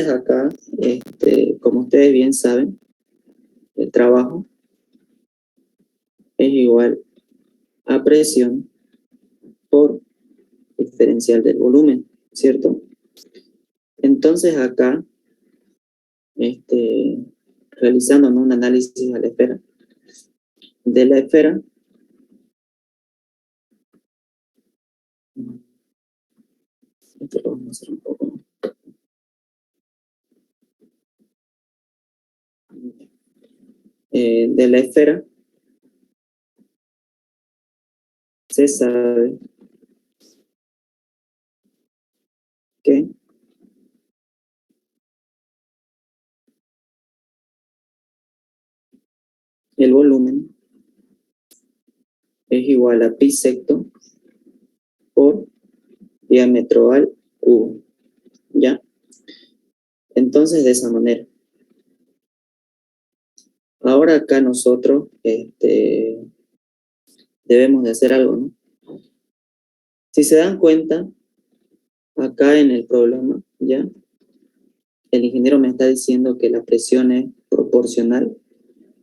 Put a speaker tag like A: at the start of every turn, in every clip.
A: acá, como ustedes bien saben, el trabajo es igual a presión por diferencial del volumen, ¿cierto? Entonces acá, realizando, ¿no?, un análisis a la esfera, de la esfera, esto lo vamos a hacer un poco, ¿no? De la esfera se sabe que el volumen es igual a pi secto por diámetro al cubo, ¿ya? Entonces, de esa manera. Ahora acá nosotros debemos de hacer algo, ¿no? Si se dan cuenta, acá en el problema, ¿ya?, el ingeniero me está diciendo que la presión es proporcional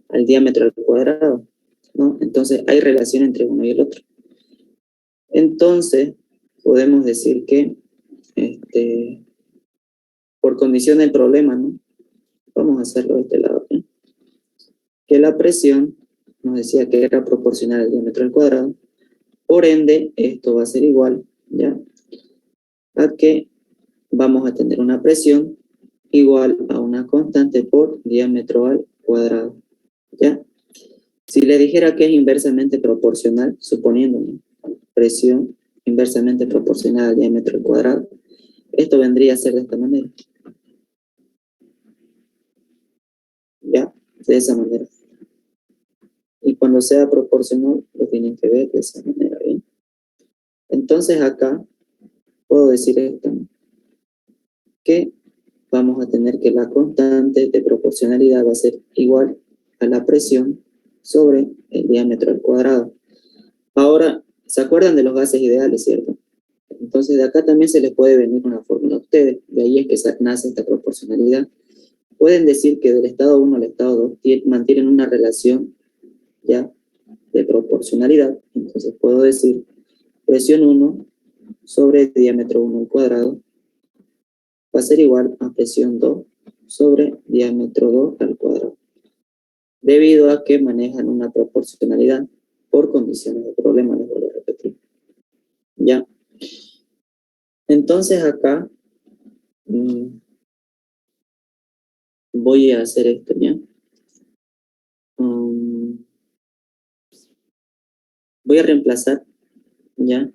A: al diámetro al cuadrado, ¿no? Entonces hay relación entre uno y el otro. Entonces podemos decir que por condición del problema, ¿no?, vamos a hacerlo de este lado, ¿eh?, que la presión nos decía que era proporcional al diámetro al cuadrado, por ende esto va a ser igual, ¿ya?, a que vamos a tener una presión igual a una constante por diámetro al cuadrado, ¿ya? Si le dijera que es inversamente proporcional, suponiendo, ¿no?, presión inversamente proporcional al diámetro al cuadrado, esto vendría a ser de esta manera, ¿ya? De esa manera. Y cuando sea proporcional, lo tienen que ver de esa manera, ¿bien? Entonces acá puedo decir esto, ¿no?, que vamos a tener que la constante de proporcionalidad va a ser igual a la presión sobre el diámetro al cuadrado. Ahora, ¿se acuerdan de los gases ideales, cierto? Entonces de acá también se les puede venir una fórmula a ustedes, de ahí es que nace esta proporcionalidad. Pueden decir que del estado 1 al estado 2 mantienen una relación, ¿ya?, de proporcionalidad. Entonces puedo decir presión 1 sobre diámetro 1 al cuadrado va a ser igual a presión 2 sobre diámetro 2 al cuadrado, debido a que manejan una proporcionalidad por condiciones de problema, les vuelvo a repetir, ¿ya? Entonces acá voy a hacer esto, ¿ya? Voy a reemplazar, ¿ya?,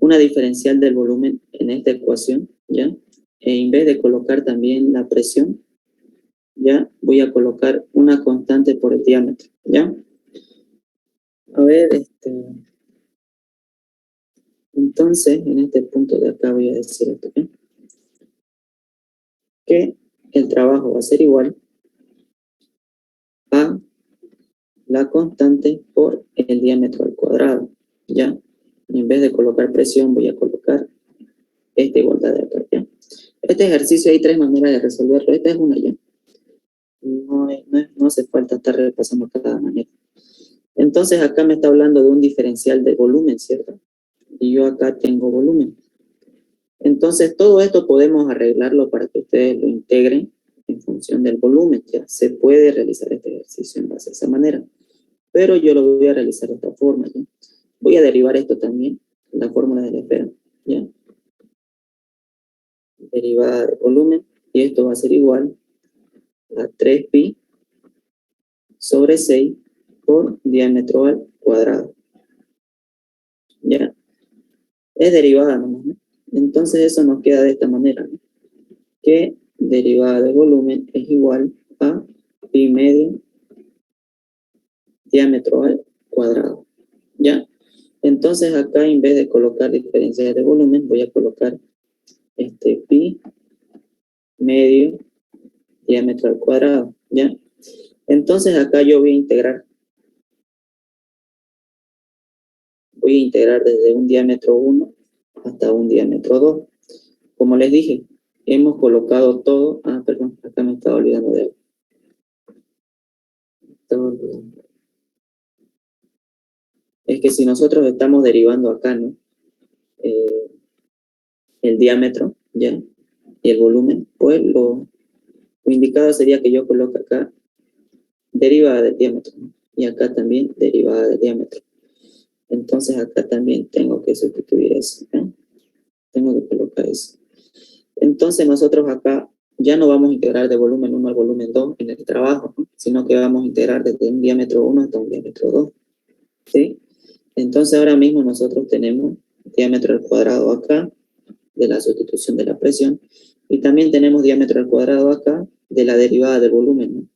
A: una diferencial del volumen en esta ecuación, ¿ya? En vez de colocar también la presión, ¿ya?, voy a colocar una constante por el diámetro, ¿ya? A ver, entonces, en este punto de acá voy a decir esto, ¿ok?, que el trabajo va a ser igual a la constante por el diámetro al cuadrado, ¿ya? Y en vez de colocar presión, voy a colocar esta igualdad de acá, ¿ya? Este ejercicio hay tres maneras de resolverlo. Esta es una, ¿ya? No hace falta estar repasando cada manera. Entonces acá me está hablando de un diferencial de volumen, ¿cierto? Y yo acá tengo volumen. Entonces todo esto podemos arreglarlo para que ustedes lo integren en función del volumen, ¿ya? Se puede realizar este ejercicio en base a esa manera, pero yo lo voy a realizar de esta forma, ¿ya? Voy a derivar esto también, la fórmula de la esfera, ¿ya? Derivada de volumen, y esto va a ser igual a 3pi sobre 6 por diámetro al cuadrado, ¿ya? Es derivada nomás, ¿no? Entonces eso nos queda de esta manera, ¿no?, que derivada de volumen es igual a pi medio diámetro al cuadrado, ¿ya? Entonces acá, en vez de colocar diferenciales de volumen, voy a colocar pi medio diámetro al cuadrado, ¿ya? Entonces acá yo voy a integrar desde un diámetro 1 hasta un diámetro 2. Como les dije, hemos colocado todo. Ah, perdón, acá me estaba olvidando de algo. Es que si nosotros estamos derivando acá, ¿no? El diámetro, ¿ya? Y el volumen, pues lo indicado sería que yo coloque acá derivada del diámetro, ¿no? Y acá también derivada del diámetro. Entonces acá también tengo que sustituir eso, ¿eh? Tengo que colocar eso. Entonces nosotros acá ya no vamos a integrar de volumen 1 al volumen 2 en el trabajo, ¿no? Sino que vamos a integrar desde un diámetro 1 hasta un diámetro 2, ¿sí? Entonces ahora mismo nosotros tenemos diámetro al cuadrado acá de la sustitución de la presión y también tenemos diámetro al cuadrado acá de la derivada del volumen, ¿no?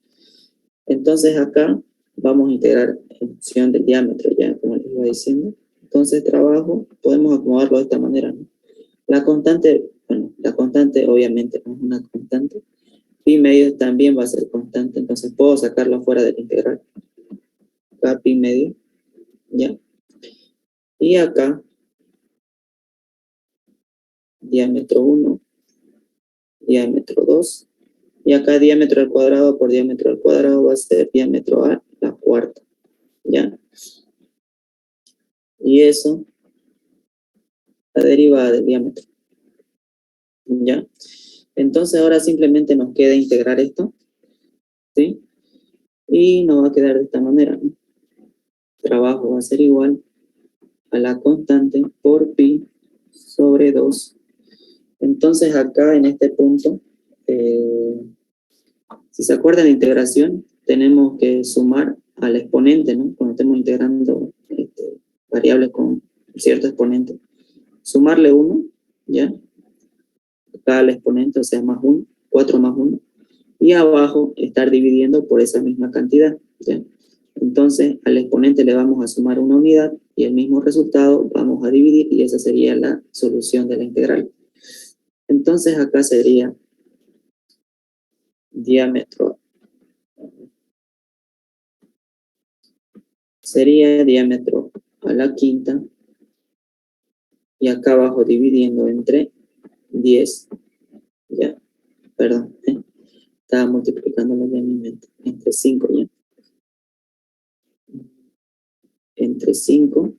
A: Entonces acá vamos a integrar en función del diámetro, ya como les iba diciendo. Entonces trabajo, podemos acomodarlo de esta manera, ¿no? La constante, bueno, la constante obviamente no es una constante. Pi medio también va a ser constante, entonces puedo sacarlo fuera del integral. Acá pi medio, ya. Y acá, diámetro 1, diámetro 2. Y acá diámetro al cuadrado por diámetro al cuadrado va a ser diámetro a la cuarta, ¿ya? Y eso, la derivada del diámetro, ¿ya? Entonces ahora simplemente nos queda integrar esto, ¿sí? Y nos va a quedar de esta manera, ¿no? Trabajo va a ser igual a la constante por pi sobre 2. Entonces acá en este punto, si se acuerdan de integración, tenemos que sumar al exponente, ¿no? Cuando estemos integrando variables con cierto exponente. Sumarle 1, ¿ya? Acá al exponente, o sea, más 1, 4 más 1. Y abajo estar dividiendo por esa misma cantidad, ¿ya? Entonces al exponente le vamos a sumar una unidad y el mismo resultado vamos a dividir y esa sería la solución de la integral. Entonces acá sería diámetro, sería diámetro a la quinta y acá abajo dividiendo entre 10, ya, perdón, estaba multiplicándolo ya en mi mente, entre 5 ya, entre 5,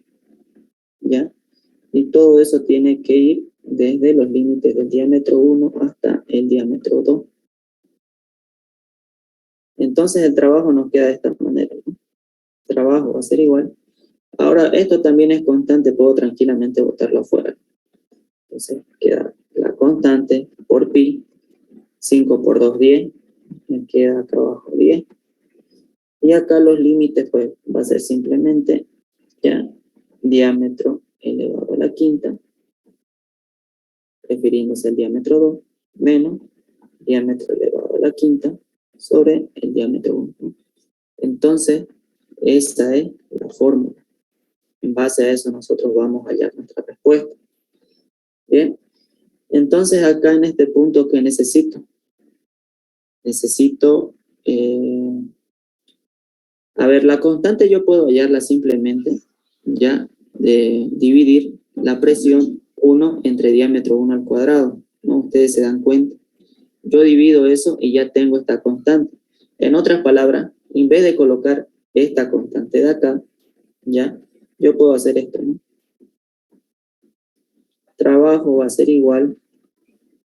A: ya, y todo eso tiene que ir desde los límites del diámetro 1 hasta el diámetro 2. Entonces el trabajo nos queda de esta manera, ¿no? El trabajo va a ser igual. Ahora, esto también es constante, puedo tranquilamente botarlo afuera. Entonces queda la constante por pi, 5 por 2, 10, me queda acá abajo 10. Y acá los límites, pues, va a ser simplemente, ya, diámetro elevado a la quinta, refiriéndose al diámetro 2, menos diámetro elevado a la quinta sobre el diámetro 1. Entonces, esta es la fórmula. En base a eso nosotros vamos a hallar nuestra respuesta. Bien, entonces acá en este punto, ¿qué necesito? Necesito, a ver, la constante yo puedo hallarla simplemente, ya, de dividir la presión 1 entre diámetro 1 al cuadrado, ¿no? Ustedes se dan cuenta. Yo divido eso y ya tengo esta constante. En otras palabras, en vez de colocar esta constante de acá, ya, yo puedo hacer esto, ¿no? Trabajo va a ser igual,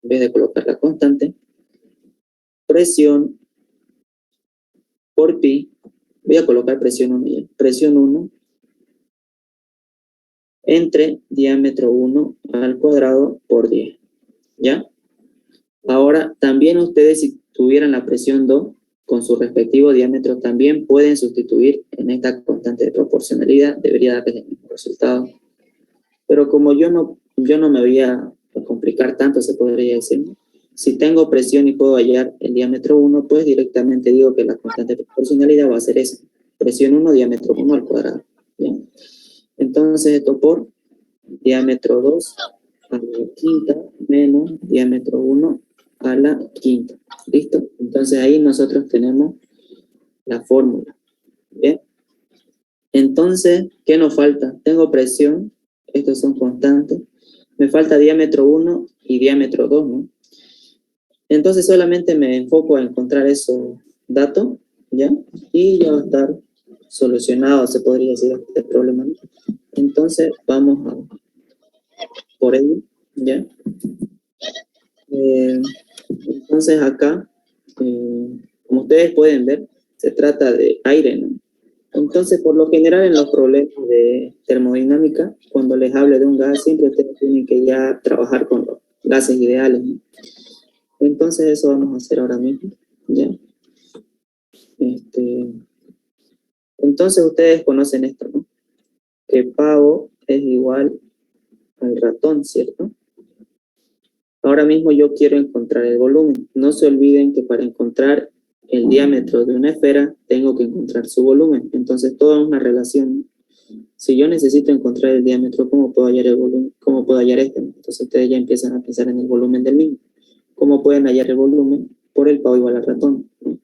A: en vez de colocar la constante, presión por pi, voy a colocar presión 1 ya, presión 1 entre diámetro 1 al cuadrado por 10, ¿ya? Ahora, también ustedes si tuvieran la presión 2 con su respectivo diámetro, también pueden sustituir en esta constante de proporcionalidad, debería darles el mismo resultado. Pero como yo no me voy a complicar tanto, se podría decir, ¿no? Si tengo presión y puedo hallar el diámetro 1, pues directamente digo que la constante de proporcionalidad va a ser esa. Presión 1, diámetro 1 al cuadrado, ¿bien? Entonces esto por diámetro 2 a la quinta menos diámetro 1 a la quinta. ¿Listo? Entonces ahí nosotros tenemos la fórmula. ¿Bien? Entonces, ¿qué nos falta? Tengo presión, estos son constantes. Me falta diámetro 1 y diámetro 2, ¿no? Entonces solamente me enfoco a encontrar esos datos, ¿ya? Y ya va a estar solucionado, se podría decir, este problema, ¿no? Entonces vamos a por ello, ¿ya? Entonces acá, como ustedes pueden ver, se trata de aire, ¿no? Entonces, por lo general, en los problemas de termodinámica, cuando les hable de un gas, siempre ustedes tienen que ya trabajar con los gases ideales, ¿no? Entonces, eso vamos a hacer ahora mismo, ¿ya? Entonces, ustedes conocen esto, ¿no? Que pavo es igual al ratón, ¿cierto? Ahora mismo yo quiero encontrar el volumen. No se olviden que para encontrar el diámetro de una esfera, tengo que encontrar su volumen. Entonces, todo es una relación. Si yo necesito encontrar el diámetro, ¿cómo puedo hallar el volumen? ¿Cómo puedo hallar este? Entonces, ustedes ya empiezan a pensar en el volumen del mismo. ¿Cómo pueden hallar el volumen? Por el pavo igual al ratón, ¿no?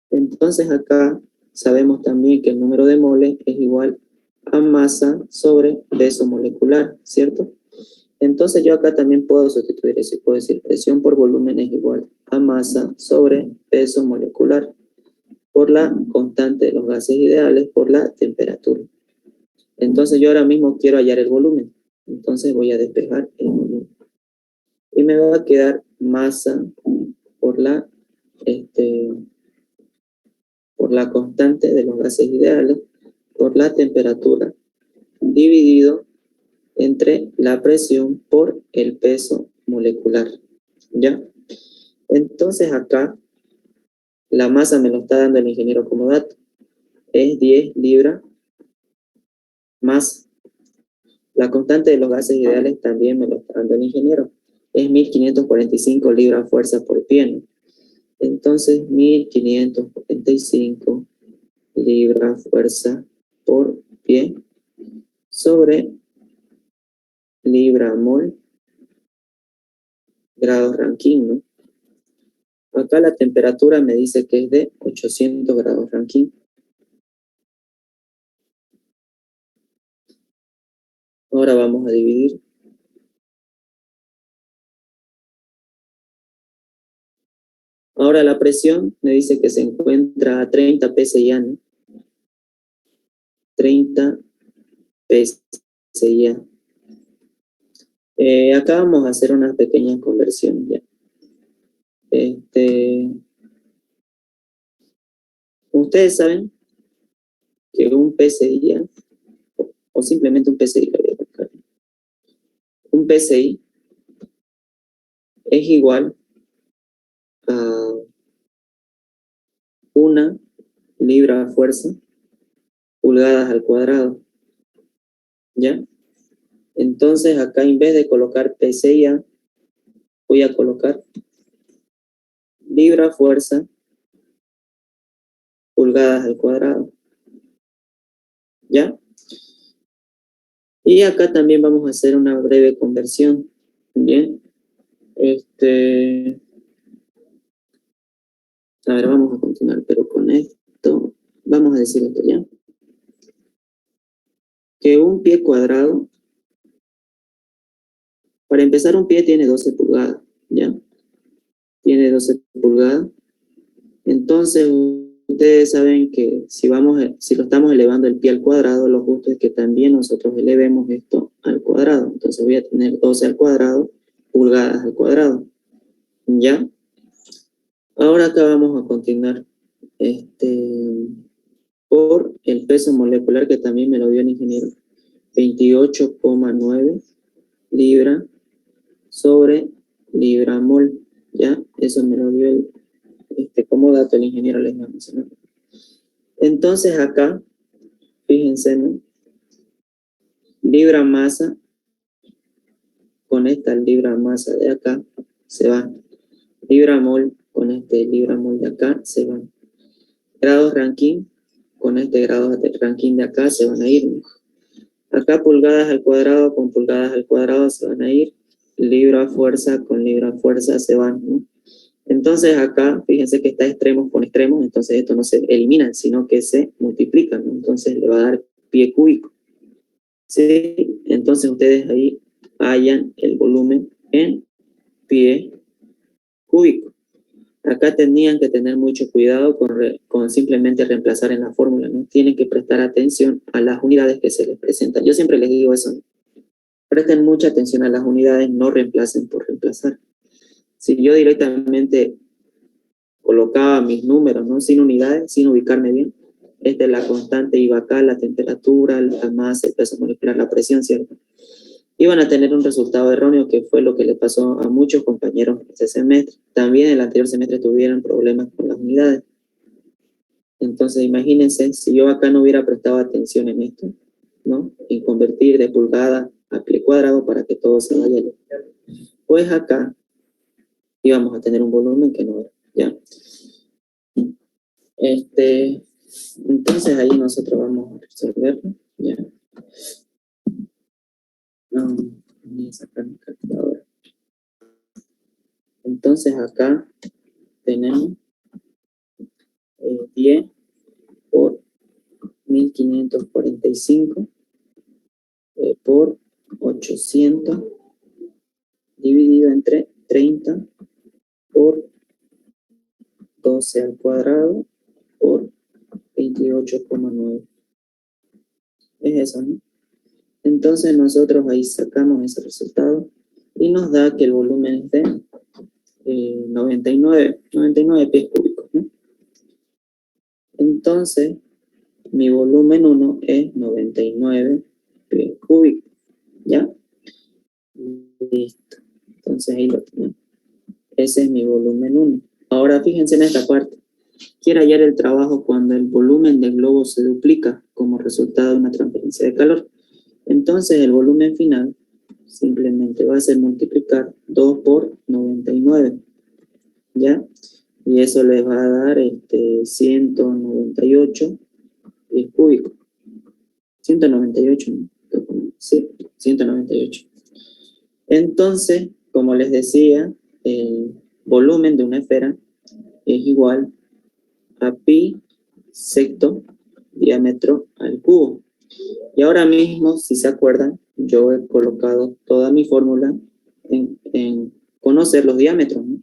A: Entonces, acá sabemos también que el número de moles es igual a masa sobre peso molecular, ¿cierto? Entonces yo acá también puedo sustituir eso y puedo decir presión por volumen es igual a masa sobre peso molecular por la constante de los gases ideales por la temperatura. Entonces yo ahora mismo quiero hallar el volumen. Entonces voy a despejar el volumen. Y me va a quedar masa por por la constante de los gases ideales por la temperatura dividido entre la presión por el peso molecular. ¿Ya? Entonces acá la masa me lo está dando el ingeniero como dato. Es 10 libras más. La constante de los gases ideales también me lo está dando el ingeniero. Es 1545 libras fuerza por pie, ¿no? Entonces 1545 libras fuerza por pie sobre libra mol grados Rankine, ¿no? Acá la temperatura me dice que es de 800 grados Rankine. Ahora vamos a dividir. Ahora la presión me dice que se encuentra a 30 psi, ¿no? 30 psi. Acá vamos a hacer una pequeña conversión ya. Ustedes saben que un PSI o simplemente un PSI, un PSI es igual a una libra fuerza pulgadas al cuadrado, ¿ya? Entonces acá en vez de colocar PSI, voy a colocar libra fuerza pulgadas al cuadrado, ¿ya? Y acá también vamos a hacer una breve conversión, ¿bien? A ver, vamos a continuar, pero con esto, vamos a decir esto ya. Que un pie cuadrado, para empezar un pie tiene 12 pulgadas, ¿ya? Tiene 12 pulgadas. Entonces, ustedes saben que si lo estamos elevando el pie al cuadrado, lo justo es que también nosotros elevemos esto al cuadrado. Entonces voy a tener 12 al cuadrado, pulgadas al cuadrado, ¿ya? Ahora acá vamos a continuar por el peso molecular que también me lo dio el ingeniero, 28,9 libra sobre libra mol, ¿ya? Eso me lo dio como dato el ingeniero les va a mencionar. Entonces acá, fíjense, ¿no? Libra masa, con esta libra masa de acá, se va. Libra mol, con este libra mol de acá, se van. Grados Rankine, con este grado de Rankine de acá, se van a ir, ¿no? Acá pulgadas al cuadrado con pulgadas al cuadrado se van a ir. Libra fuerza con libra fuerza se van, ¿no? Entonces acá, fíjense que está extremos con extremos, entonces esto no se elimina, sino que se multiplica, ¿no? Entonces le va a dar pie cúbico. ¿Sí? Entonces ustedes ahí hallan el volumen en pie cúbicos. Acá tenían que tener mucho cuidado con simplemente reemplazar en la fórmula, ¿no? Tienen que prestar atención a las unidades que se les presentan. Yo siempre les digo eso, ¿no? Presten mucha atención a las unidades, no reemplacen por reemplazar. Si yo directamente colocaba mis números, ¿no? Sin unidades, sin ubicarme bien, esta es la constante, iba acá, la temperatura, la masa, el peso molecular, la presión, ¿cierto? Iban a tener un resultado erróneo, que fue lo que le pasó a muchos compañeros este semestre. También el anterior semestre tuvieron problemas con las unidades. Entonces, imagínense, si yo acá no hubiera prestado atención en esto, ¿no? En convertir de pulgada a pie cuadrado para que todo se vaya, pues acá íbamos a tener un volumen que no era, ¿ya? Entonces ahí nosotros vamos a resolverlo, ¿ya? Voy a sacar mi calculadora. Entonces acá tenemos 10 por 1545 por 800 dividido entre 30 por 12 al cuadrado por 28,9. Es eso, ¿no? Entonces nosotros ahí sacamos ese resultado y nos da que el volumen es de 99 pies cúbicos, ¿no? Entonces, mi volumen 1 es 99 pies cúbicos, ¿ya? Listo. Entonces ahí lo tenemos. Ese es mi volumen 1. Ahora fíjense en esta parte. Quiero hallar el trabajo cuando el volumen del globo se duplica como resultado de una transferencia de calor. Entonces el volumen final simplemente va a ser multiplicar 2 por 99, ¿ya? Y eso les va a dar 198 pies cúbicos. 198, ¿no? Sí, 198. Entonces, como les decía, el volumen de una esfera es igual a pi sexto diámetro al cubo. Y ahora mismo, si se acuerdan, yo he colocado toda mi fórmula en conocer los diámetros, ¿no?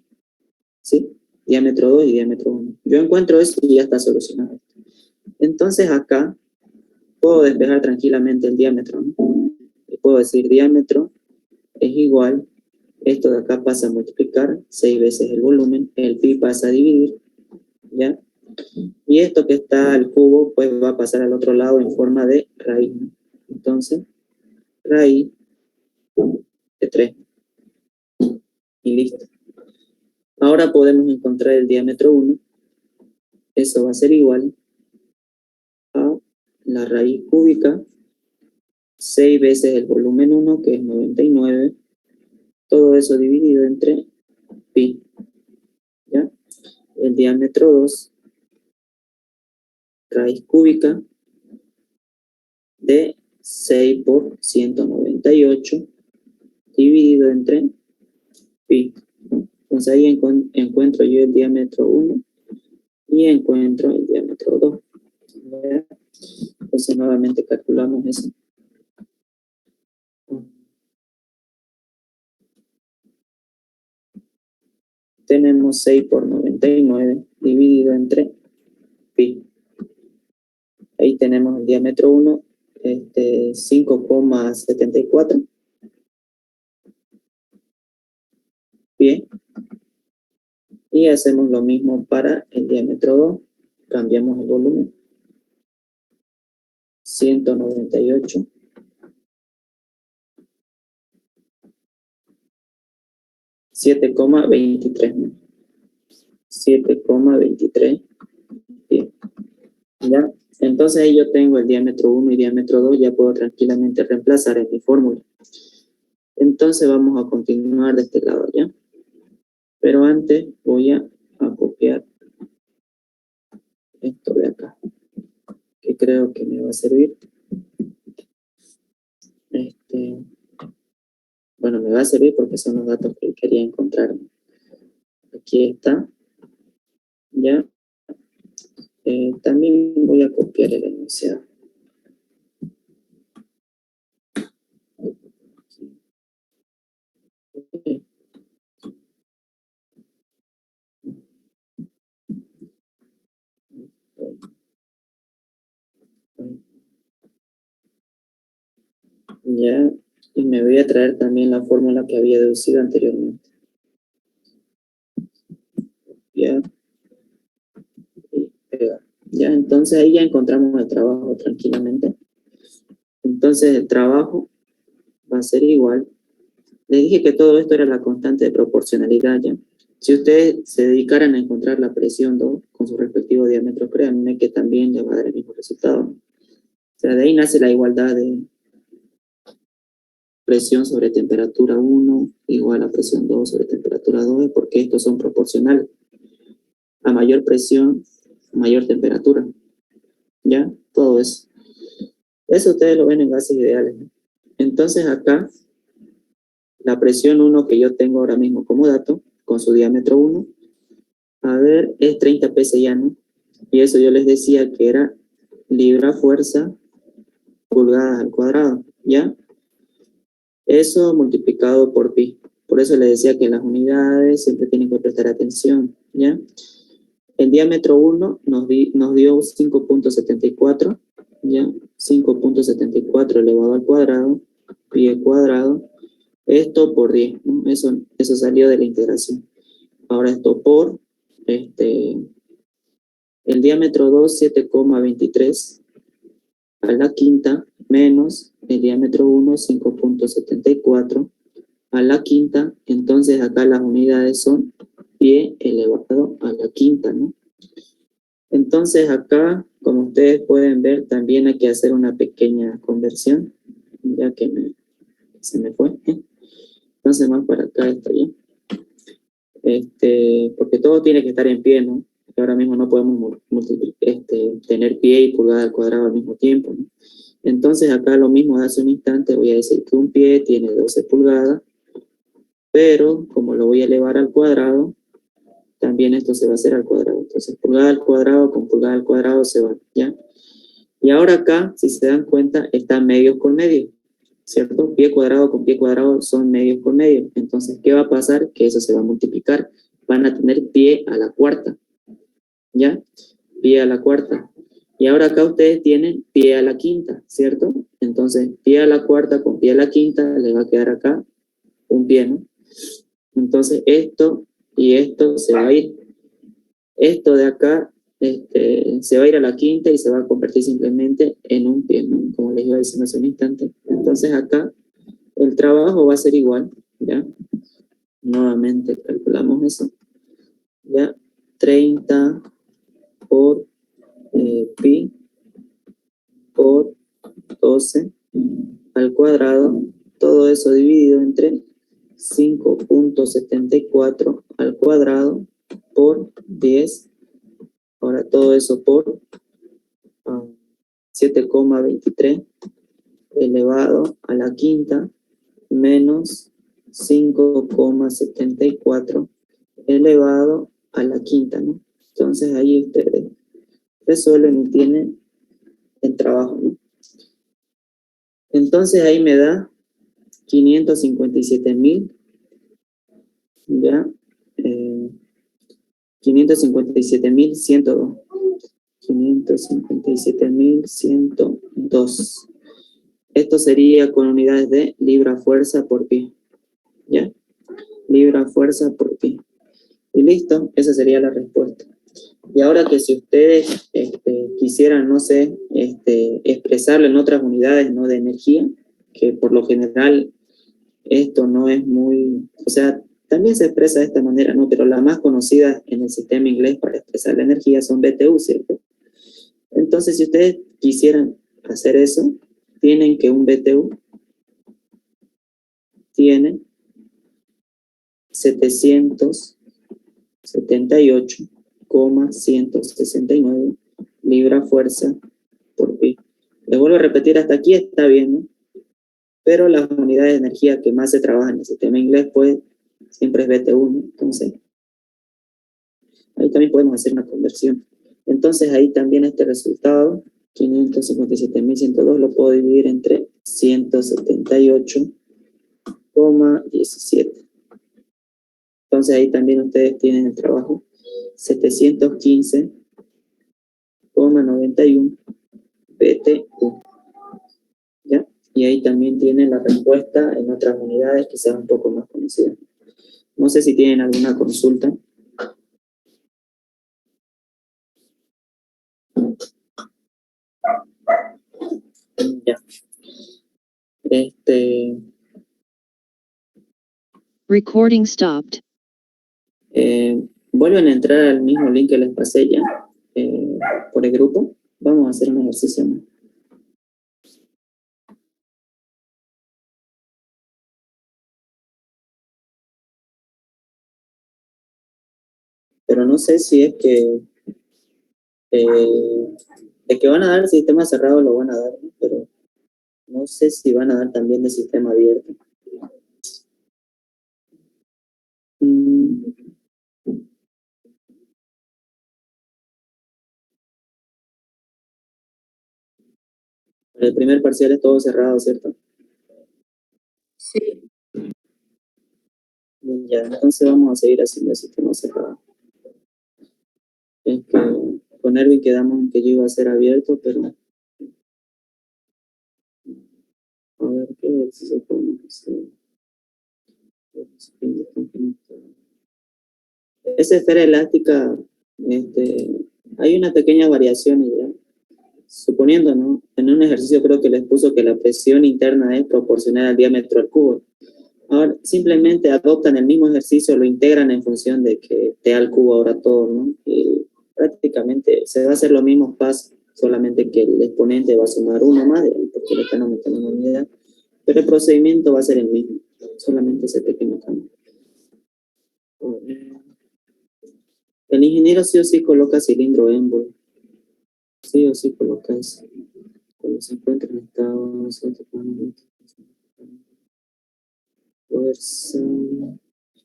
A: ¿Sí? Diámetro 2 y diámetro 1. Yo encuentro eso y ya está solucionado. Entonces acá puedo despejar tranquilamente el diámetro, ¿no? Y puedo decir diámetro es igual, esto de acá pasa a multiplicar 6 veces el volumen, el pi pasa a dividir, ¿ya? Y esto que está al cubo, pues va a pasar al otro lado en forma de raíz, ¿no? Entonces, raíz de 3. Y listo. Ahora podemos encontrar el diámetro 1. Eso va a ser igual a la raíz cúbica, 6 veces el volumen 1, que es 99. Todo eso dividido entre pi, ¿ya? El diámetro 2, raíz cúbica de 6 por 198 dividido entre pi, ¿no? Entonces ahí encuentro yo el diámetro 1 y encuentro el diámetro 2. ¿Ya? Entonces nuevamente calculamos eso. Tenemos 6 por 99 dividido entre pi. Ahí tenemos el diámetro 1, 5,74. Bien. Y hacemos lo mismo para el diámetro 2. Cambiamos el volumen. 198. 7,23. 7,23. Bien. ¿Ya? Entonces ahí yo tengo el diámetro 1 y diámetro 2. Ya puedo tranquilamente reemplazar en mi fórmula. Entonces vamos a continuar de este lado, ¿ya? Pero antes voy a copiar esto de acá, que creo que me va a servir. Bueno, me va a servir porque son los datos que quería encontrar. Aquí está. Ya. También voy a copiar el enunciado. Ya, y me voy a traer también la fórmula que había deducido anteriormente. Ya, y pegar. Ya, entonces ahí ya encontramos el trabajo tranquilamente. Entonces el trabajo va a ser igual. Les dije que todo esto era la constante de proporcionalidad, ¿ya? Si ustedes se dedicaran a encontrar la presión 2 con su respectivo diámetro, créanme que también les va a dar el mismo resultado, ¿no? O sea, de ahí nace la igualdad de presión sobre temperatura 1 igual a presión 2 sobre temperatura 2, porque estos son proporcionales. A mayor presión, mayor temperatura. ¿Ya? Todo eso. Eso ustedes lo ven en gases ideales, ¿no? Entonces acá, la presión 1 que yo tengo ahora mismo como dato, con su diámetro 1, a ver, es 30 psi, ¿no? Y eso yo les decía que era libra fuerza pulgadas al cuadrado, ¿ya? Eso multiplicado por pi. Por eso les decía que en las unidades siempre tienen que prestar atención, ¿ya? El diámetro 1 nos dio 5.74, ¿ya? 5.74 elevado al cuadrado, pi al cuadrado, esto por 10, ¿no? Eso salió de la integración. Ahora esto por, el diámetro 2, 7,23 a la quinta, menos el diámetro 1, 5.74 a la quinta, entonces acá las unidades son pie elevado a la quinta, ¿no? Entonces acá, como ustedes pueden ver, también hay que hacer una pequeña conversión, ya que se me fue. Entonces más para acá está bien. Porque todo tiene que estar en pie, ¿no? Porque ahora mismo no podemos tener pie y pulgada al cuadrado al mismo tiempo, ¿no? Entonces acá lo mismo de hace un instante, voy a decir que un pie tiene 12 pulgadas, pero como lo voy a elevar al cuadrado, también esto se va a hacer al cuadrado. Entonces pulgada al cuadrado con pulgada al cuadrado se va, ¿ya? Y ahora acá, si se dan cuenta, están medios con medios, ¿cierto? Pie cuadrado con pie cuadrado son medios con medios. Entonces, ¿qué va a pasar? Que eso se va a multiplicar. Van a tener pie a la cuarta, ¿ya? Pie a la cuarta. Y ahora acá ustedes tienen pie a la quinta, ¿cierto? Entonces, pie a la cuarta con pie a la quinta, le va a quedar acá un pie, ¿no? Entonces, esto y esto se va a ir. Esto de acá se va a ir a la quinta y se va a convertir simplemente en un pie, ¿no? Como les iba diciendo hace un instante. Entonces acá el trabajo va a ser igual, ¿ya? Nuevamente calculamos eso, ¿ya? 30 por pi por 12 al cuadrado, todo eso dividido entre 5.74 al cuadrado por 10. Ahora todo eso por 7,23 elevado a la quinta menos 5,74 elevado a la quinta, ¿no? Entonces ahí ustedes resuelven y tienen el trabajo, ¿no? Entonces ahí me da 557.000, ¿ya? 557.102. 557.102. Esto sería con unidades de libra fuerza por pie, ¿ya? Libra fuerza por pie. Y listo, esa sería la respuesta. Y ahora que si ustedes quisieran, no sé, expresarlo en otras unidades, ¿no?, de energía, que por lo general esto no es muy, o sea, también se expresa de esta manera, ¿no? Pero las más conocidas en el sistema inglés para expresar la energía son BTU, ¿cierto? Entonces, si ustedes quisieran hacer eso, tienen que un BTU tiene 778,169 libra fuerza por pi. Les vuelvo a repetir, hasta aquí está bien, ¿no? Pero las unidades de energía que más se trabajan en el sistema inglés, pues, siempre es BTU, ¿no? Entonces, ahí también podemos hacer una conversión. Entonces, ahí también este resultado, 557.102, lo puedo dividir entre 178,17. Entonces, ahí también ustedes tienen el trabajo. 715,91 BTU. ¿Ya? Y ahí también tiene la respuesta en otras unidades, quizás un poco más conocidas. No sé si tienen alguna consulta. Ya.
B: Recording stopped.
A: Vuelven a entrar al mismo link que les pasé ya por el grupo. Vamos a hacer un ejercicio más. Pero no sé si es que de que van a dar sistema cerrado lo van a dar, ¿no? Pero no sé si van a dar también de sistema abierto. El primer parcial es todo cerrado, ¿cierto?
C: Sí.
A: Ya, entonces vamos a seguir haciendo el sistema cerrado. Es que con Erwin quedamos en que yo iba a ser abierto, pero a ver qué ejercicio podemos hacer. Esa esfera elástica, hay una pequeña variación ya. Suponiendo, ¿no? En un ejercicio creo que les puso que la presión interna es proporcional al diámetro del cubo. Ahora simplemente adoptan el mismo ejercicio, lo integran en función de que te da el cubo ahora todo, ¿no? Y prácticamente se va a hacer los mismos pasos, solamente que el exponente va a sumar uno más, porque le están aumentando una unidad, pero el procedimiento va a ser el mismo, solamente ese pequeño cambio. El ingeniero sí o sí coloca cilindro émbolo, sí o sí coloca eso, cuando se encuentra en estado fuerza,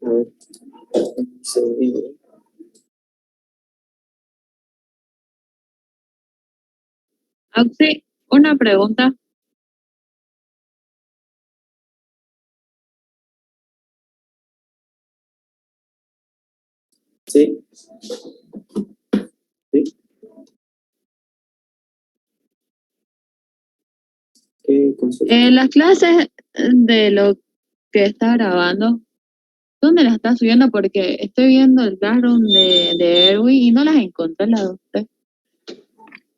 A: a ver, un segundo.
C: Auxi, una pregunta.
A: Sí. Sí. ¿Qué consulta?
C: Las clases de lo que está grabando, ¿dónde las está subiendo? Porque estoy viendo el Classroom de Erwin y no las encontré las de usted.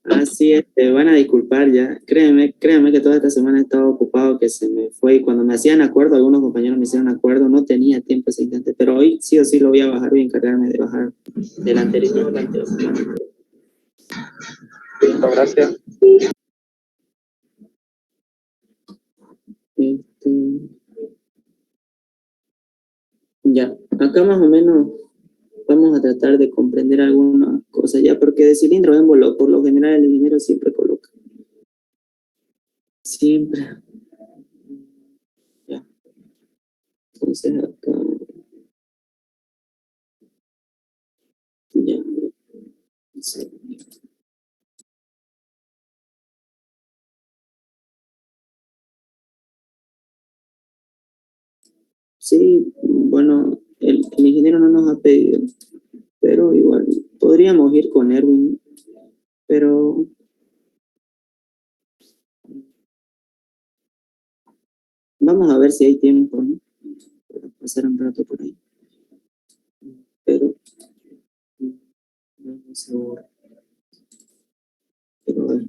A: Así es, te van a disculpar ya. Créeme que toda esta semana he estado ocupado, que se me fue. Y cuando me hacían acuerdo, algunos compañeros me hicieron acuerdo, no tenía tiempo ese instante. Pero hoy sí o sí lo voy a bajar, voy a encargarme de bajar del anterior.
D: Listo, gracias.
A: Ya, acá más o menos vamos a tratar de comprender algunas cosas ya, porque de cilindro émbolo, por lo general el ingeniero siempre coloca. Siempre. Ya. Entonces acá. Ya. Sí. Sí, bueno, el ingeniero no nos ha pedido, pero igual podríamos ir con Erwin, pero vamos a ver si hay tiempo, ¿no? Para pasar un rato por ahí. Pero no estoy seguro. Pero a ver.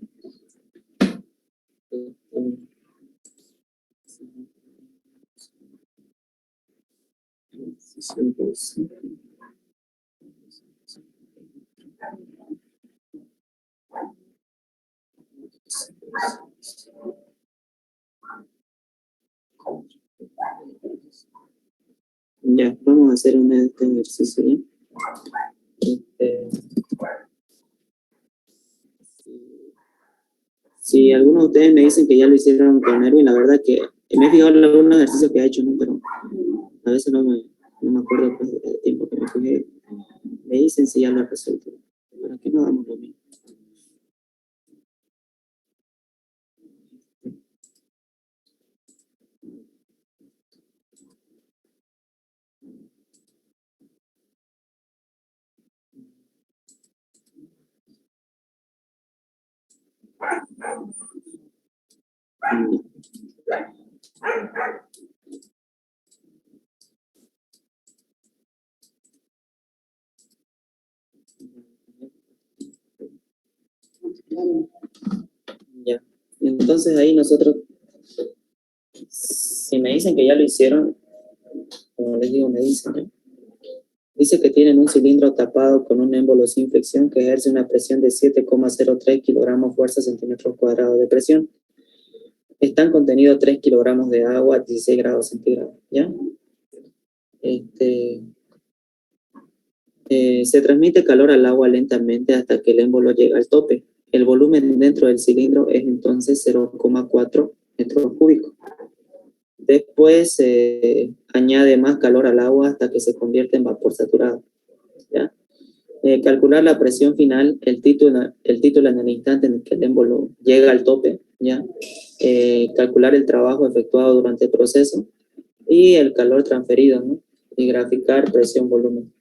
A: Ya, vamos a hacer este ejercicio ya. Si algunos de ustedes me dicen que ya lo hicieron con Erwin, la verdad que me he fijado en algunos ejercicios que ha hecho, ¿no? Pero a veces no me acuerdo pues, del tiempo que me fijé. Me dicen si ya lo ha resuelto. ¿Para qué no damos lo mismo? Ya. Entonces ahí nosotros, si me dicen que ya lo hicieron, como les digo, me dicen, ¿no? Dice que tienen un cilindro tapado con un émbolo sin fricción que ejerce una presión de 7,03 kilogramos fuerza centímetros cuadrados de presión. Están contenidos 3 kilogramos de agua a 16 grados centígrados, ¿ya? Se transmite calor al agua lentamente hasta que el émbolo llega al tope. El volumen dentro del cilindro es entonces 0,4 metros cúbicos. Después se añade más calor al agua hasta que se convierte en vapor saturado, ¿ya? Calcular la presión final, el título en el instante en el que el émbolo llega al tope, ¿ya? Calcular el trabajo efectuado durante el proceso y el calor transferido, ¿no? Y graficar presión-volumen.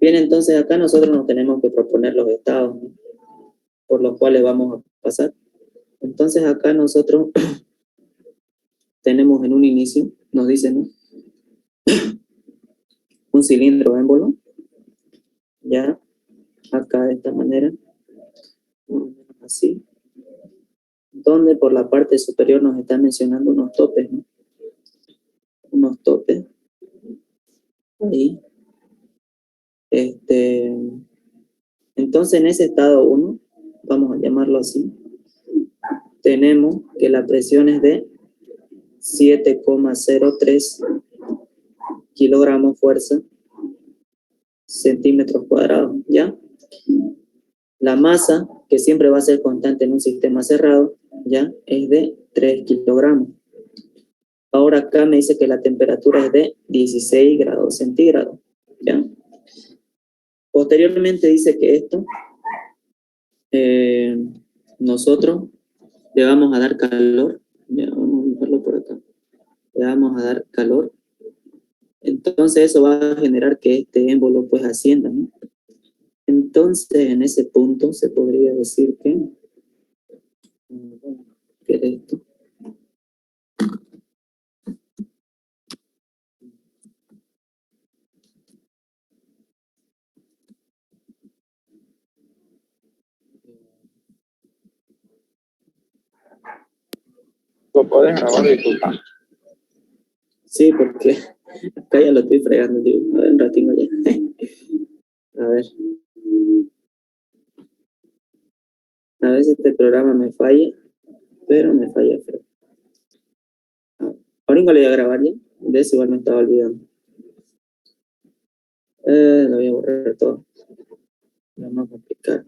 A: Bien, entonces acá nosotros nos tenemos que proponer los estados, ¿no? Por los cuales vamos a pasar. Entonces acá nosotros tenemos en un inicio, nos dicen, ¿no? Un cilindro émbolo, ya, acá de esta manera, así, donde por la parte superior nos están mencionando unos topes, ¿no? Unos topes, ahí. Entonces en ese estado 1, vamos a llamarlo así, tenemos que la presión es de 7,03 kilogramos fuerza centímetros cuadrados, ¿ya? La masa, que siempre va a ser constante en un sistema cerrado, ¿ya? Es de 3 kilogramos. Ahora acá me dice que la temperatura es de 16 grados centígrados, ¿ya? Posteriormente dice que esto, nosotros le vamos a dar calor, ya, vamos a dibujarlo por acá, le vamos a dar calor, entonces eso va a generar que este émbolo pues ascienda, ¿no? Entonces en ese punto se podría decir que, ¿qué es esto?
D: Lo puedes grabar, disculpa.
A: Sí, porque acá ya lo estoy fregando, digo, a ver, un ratito ya. A ver. A veces este programa me falla, pero me falla feo. Ahorita le voy a grabar ya, de eso igual me estaba olvidando. Lo voy a borrar todo. Vamos a complicar.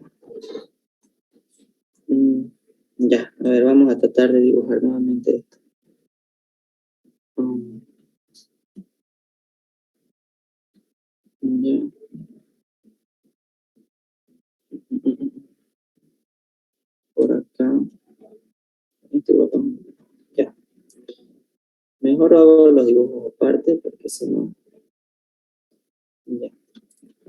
A: Ya, a ver, vamos a tratar de dibujar nuevamente esto. Ya. Por acá. Este botón. Ya. Mejor hago los dibujos aparte porque si no. Ya.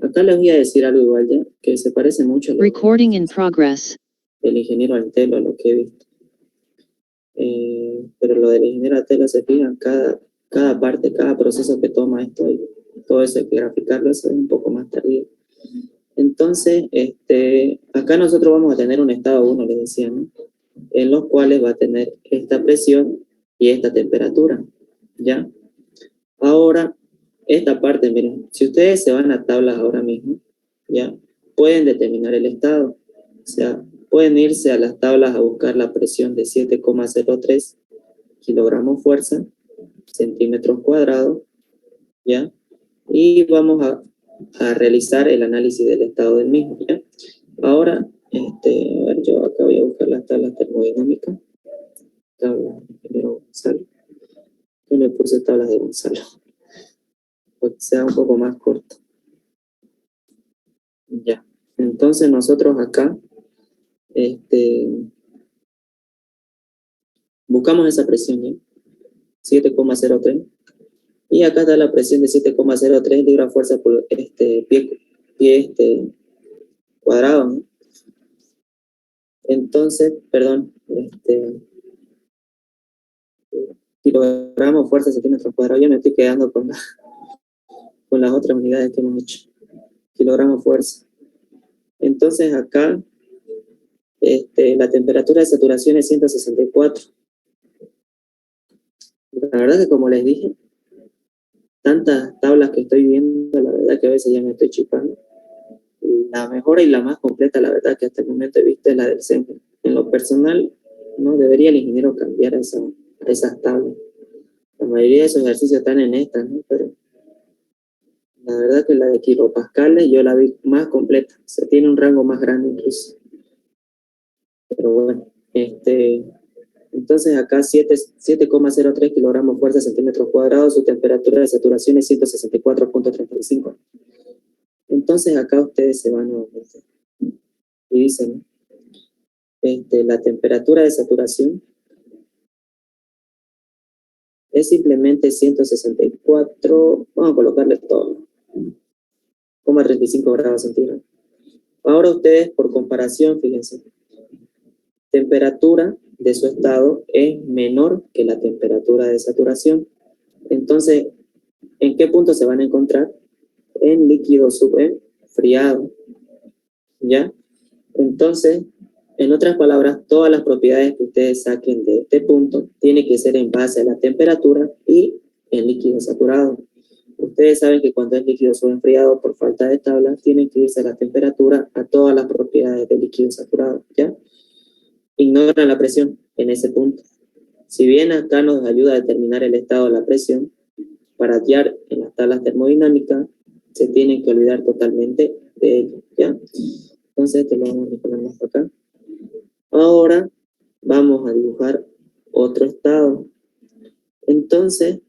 A: Acá les voy a decir algo igual ya, que se parece mucho a lo
B: Recording in progress.
A: del ingeniero Antelo, a lo que he visto. Pero lo del ingeniero Antelo se fijan, cada parte, cada proceso que toma esto, y todo eso hay que graficarlo, eso es un poco más tardío. Entonces, acá nosotros vamos a tener un estado 1, les decía, ¿no? En los cuales va a tener esta presión y esta temperatura, ¿ya? Ahora, esta parte, miren, si ustedes se van a tablas ahora mismo, ¿ya? Pueden determinar el estado, o sea, pueden irse a las tablas a buscar la presión de 7,03 kilogramos fuerza, centímetros cuadrados, ¿ya? Y vamos a realizar el análisis del estado del mismo, ¿ya? Ahora, a ver, yo acá voy a buscar las tablas termodinámicas, tablas de ingeniero Gonzalo. Yo le puse tablas de Gonzalo, para que sea un poco más corto. Ya, entonces nosotros acá, buscamos esa presión, ¿ya? 7,03. Y acá está la presión de 7,03 libras fuerza por pie cuadrado, ¿no? Entonces, perdón, kilogramos fuerza centímetros cuadrados. Yo me estoy quedando con las otras unidades que hemos hecho. Kilogramos fuerza. Entonces acá la temperatura de saturación es 164. La verdad que como les dije, tantas tablas que estoy viendo, la verdad que a veces ya me estoy chipando. La mejor y la más completa, la verdad que hasta el momento he visto es la del CENGE. En lo personal, no debería el ingeniero cambiar a esas tablas. La mayoría de esos ejercicios están en estas, ¿no? Pero la verdad que la de kilopascales yo la vi más completa. O sea, tiene un rango más grande incluso. Pero bueno, entonces acá 7,03 kilogramos fuerza centímetros cuadrados, su temperatura de saturación es 164.35. Entonces acá ustedes se van nuevamente y dicen, la temperatura de saturación es simplemente 164, vamos a colocarle todo, 35 grados centígrados. Ahora ustedes, por comparación, fíjense, temperatura de su estado es menor que la temperatura de saturación. Entonces, ¿en qué punto se van a encontrar? En líquido subenfriado, ¿ya? Entonces, en otras palabras, todas las propiedades que ustedes saquen de este punto tienen que ser en base a la temperatura y en líquido saturado. Ustedes saben que cuando es líquido subenfriado, por falta de tabla, tienen que irse a la temperatura, a todas las propiedades del líquido saturado, ¿ya? Ignoran la presión en ese punto. Si bien acá nos ayuda a determinar el estado de la presión, para hallar en las tablas termodinámicas, se tienen que olvidar totalmente de ello, ¿ya? Entonces esto lo vamos a poner más para acá. Ahora vamos a dibujar otro estado. Entonces,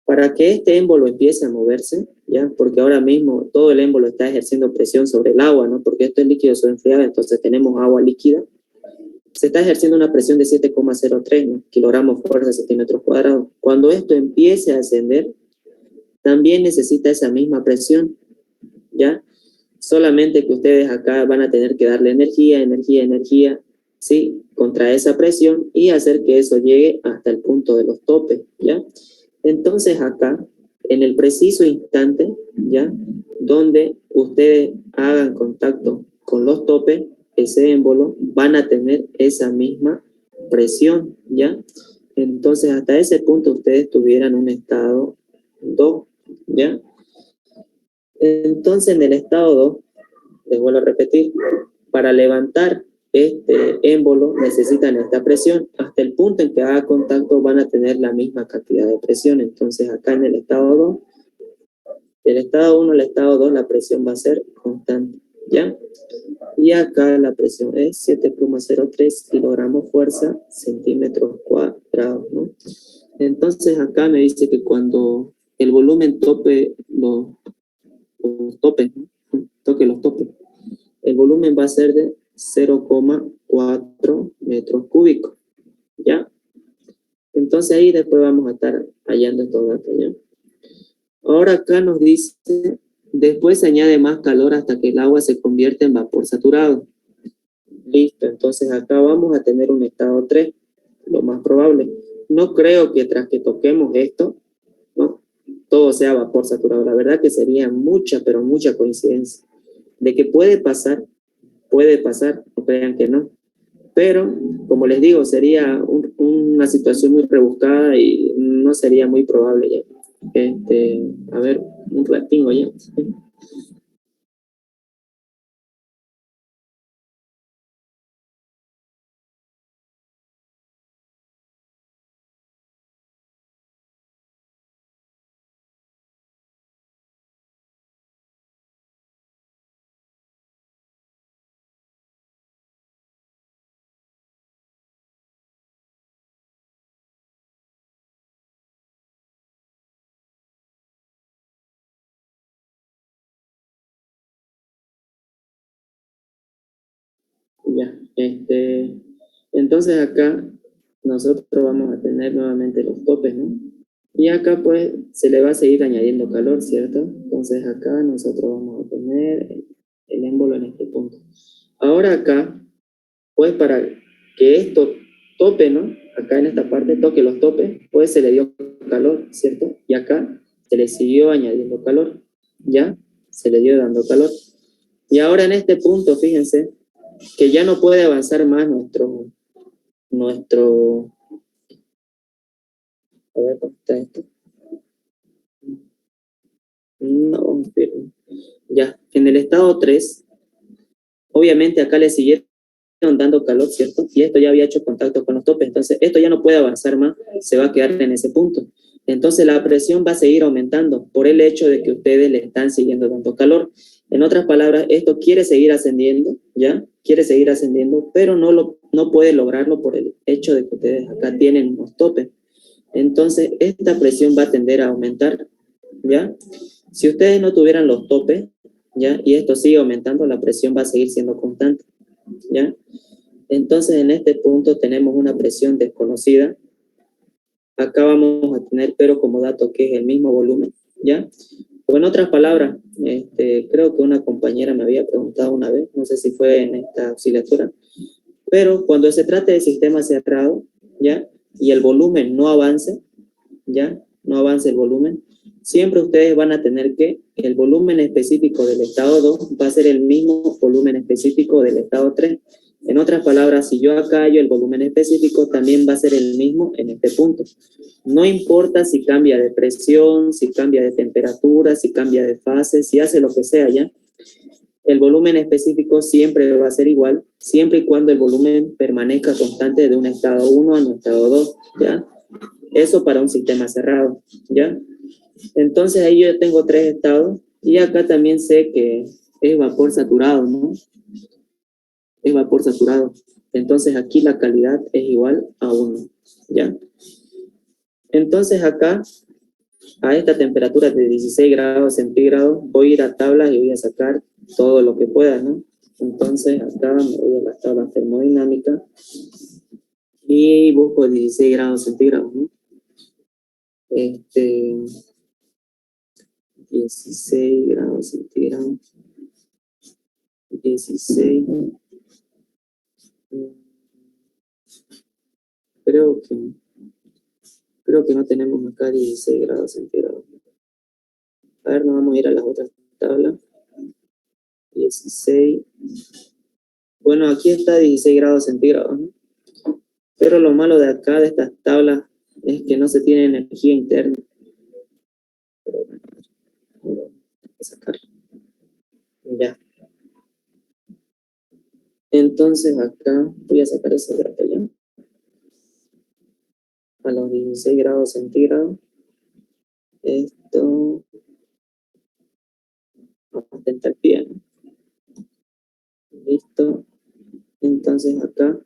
A: para que este émbolo empiece a moverse, ¿ya? Porque ahora mismo todo el émbolo está ejerciendo presión sobre el agua, ¿no? Porque esto es líquido subenfriado, entonces tenemos agua líquida. Se está ejerciendo una presión de 7,03, ¿no? Kilogramos fuerza centímetros cuadrados. Cuando esto empiece a ascender, también necesita esa misma presión, ¿ya? Solamente que ustedes acá van a tener que darle energía, ¿sí? Contra esa presión y hacer que eso llegue hasta el punto de los topes, ¿ya? Entonces acá, en el preciso instante, ¿ya? Donde ustedes hagan contacto con los topes, ese émbolo van a tener esa misma presión, ¿ya? Entonces hasta ese punto ustedes tuvieran un estado 2, ¿ya? Entonces en el estado 2, les vuelvo a repetir, para levantar este émbolo necesitan esta presión. Hasta el punto en que haga contacto van a tener la misma cantidad de presión. Entonces acá en el estado 2, del estado 1 al estado 2 la presión va a ser constante, ¿ya? Y acá la presión es 7,03 kilogramos fuerza centímetros cuadrados, ¿no? Entonces acá me dice que cuando el volumen tope los topes, ¿no? Toque los topes, el volumen va a ser de 0,4 metros cúbicos, ¿ya? Entonces ahí después vamos a estar hallando estos datos, ¿ya? Ahora acá nos dice, después se añade más calor hasta que el agua se convierte en vapor saturado. Listo, entonces acá vamos a tener un estado 3, lo más probable. No creo que tras que toquemos esto, ¿no?, todo sea vapor saturado. La verdad que sería mucha, pero mucha coincidencia. De que puede pasar, no crean que no. Pero, como les digo, sería una situación muy rebuscada y no sería muy probable ya. A ver, un ratingo ya. Ya, entonces acá nosotros vamos a tener nuevamente los topes, ¿no? Y acá pues se le va a seguir añadiendo calor, ¿cierto? Entonces acá nosotros vamos a tener el émbolo en este punto. Ahora acá, pues para que esto tope, ¿no? Acá en esta parte, toque los topes, pues se le dio calor, ¿cierto? Y acá se le siguió añadiendo calor, ¿ya? Se le dio dando calor. Y ahora en este punto, fíjense, que ya no puede avanzar más nuestro, a ver, ¿dónde está esto? No, pero, ya, en el estado 3, obviamente acá le siguieron dando calor, ¿cierto? Y esto ya había hecho contacto con los topes, entonces esto ya no puede avanzar más, se va a quedar en ese punto. Entonces la presión va a seguir aumentando por el hecho de que ustedes le están siguiendo dando calor. En otras palabras, esto quiere seguir ascendiendo, ¿ya? Quiere seguir ascendiendo, pero no puede lograrlo por el hecho de que ustedes acá tienen unos topes. Entonces esta presión va a tender a aumentar, ¿ya? Si ustedes no tuvieran los topes, ¿ya? Y esto sigue aumentando, la presión va a seguir siendo constante, ¿ya? Entonces, en este punto tenemos una presión desconocida. Acá vamos a tener, pero como dato, que es el mismo volumen, ¿ya? O en otras palabras, creo que una compañera me había preguntado una vez, no sé si fue en esta auxiliatura, pero cuando se trate de sistema cerrado, ¿ya? Y el volumen no avance, ¿ya? No avance el volumen, siempre ustedes van a tener que el volumen específico del estado 2 va a ser el mismo volumen específico del estado 3. En otras palabras, si yo acá hallo el volumen específico, también va a ser el mismo en este punto. No importa si cambia de presión, si cambia de temperatura, si cambia de fase, si hace lo que sea, ¿ya? El volumen específico siempre va a ser igual, siempre y cuando el volumen permanezca constante de un estado 1 a un estado 2, ¿ya? Eso para un sistema cerrado, ¿ya? Entonces ahí yo tengo 3 estados y acá también sé que es vapor saturado, ¿no? Es vapor saturado. Entonces aquí la calidad es igual a 1, ¿ya? Entonces acá, a esta temperatura de 16 grados centígrados, voy a ir a tablas y voy a sacar todo lo que pueda, ¿no? Entonces acá me voy a la tabla termodinámica y busco 16 grados centígrados, ¿no? 16 grados centígrados. 16. Creo que no tenemos acá 16 grados centígrados. A ver, nos vamos a ir a las otras tablas. 16. Bueno, aquí está 16 grados centígrados, ¿no? Pero lo malo de acá, de estas tablas, es que no se tiene energía interna. Pero bueno, voy a sacar. Ya. Entonces acá voy a sacar ese dato ya. A los 16 grados centígrados. Esto. Vamos a entalpía, ¿no? Listo. Entonces acá.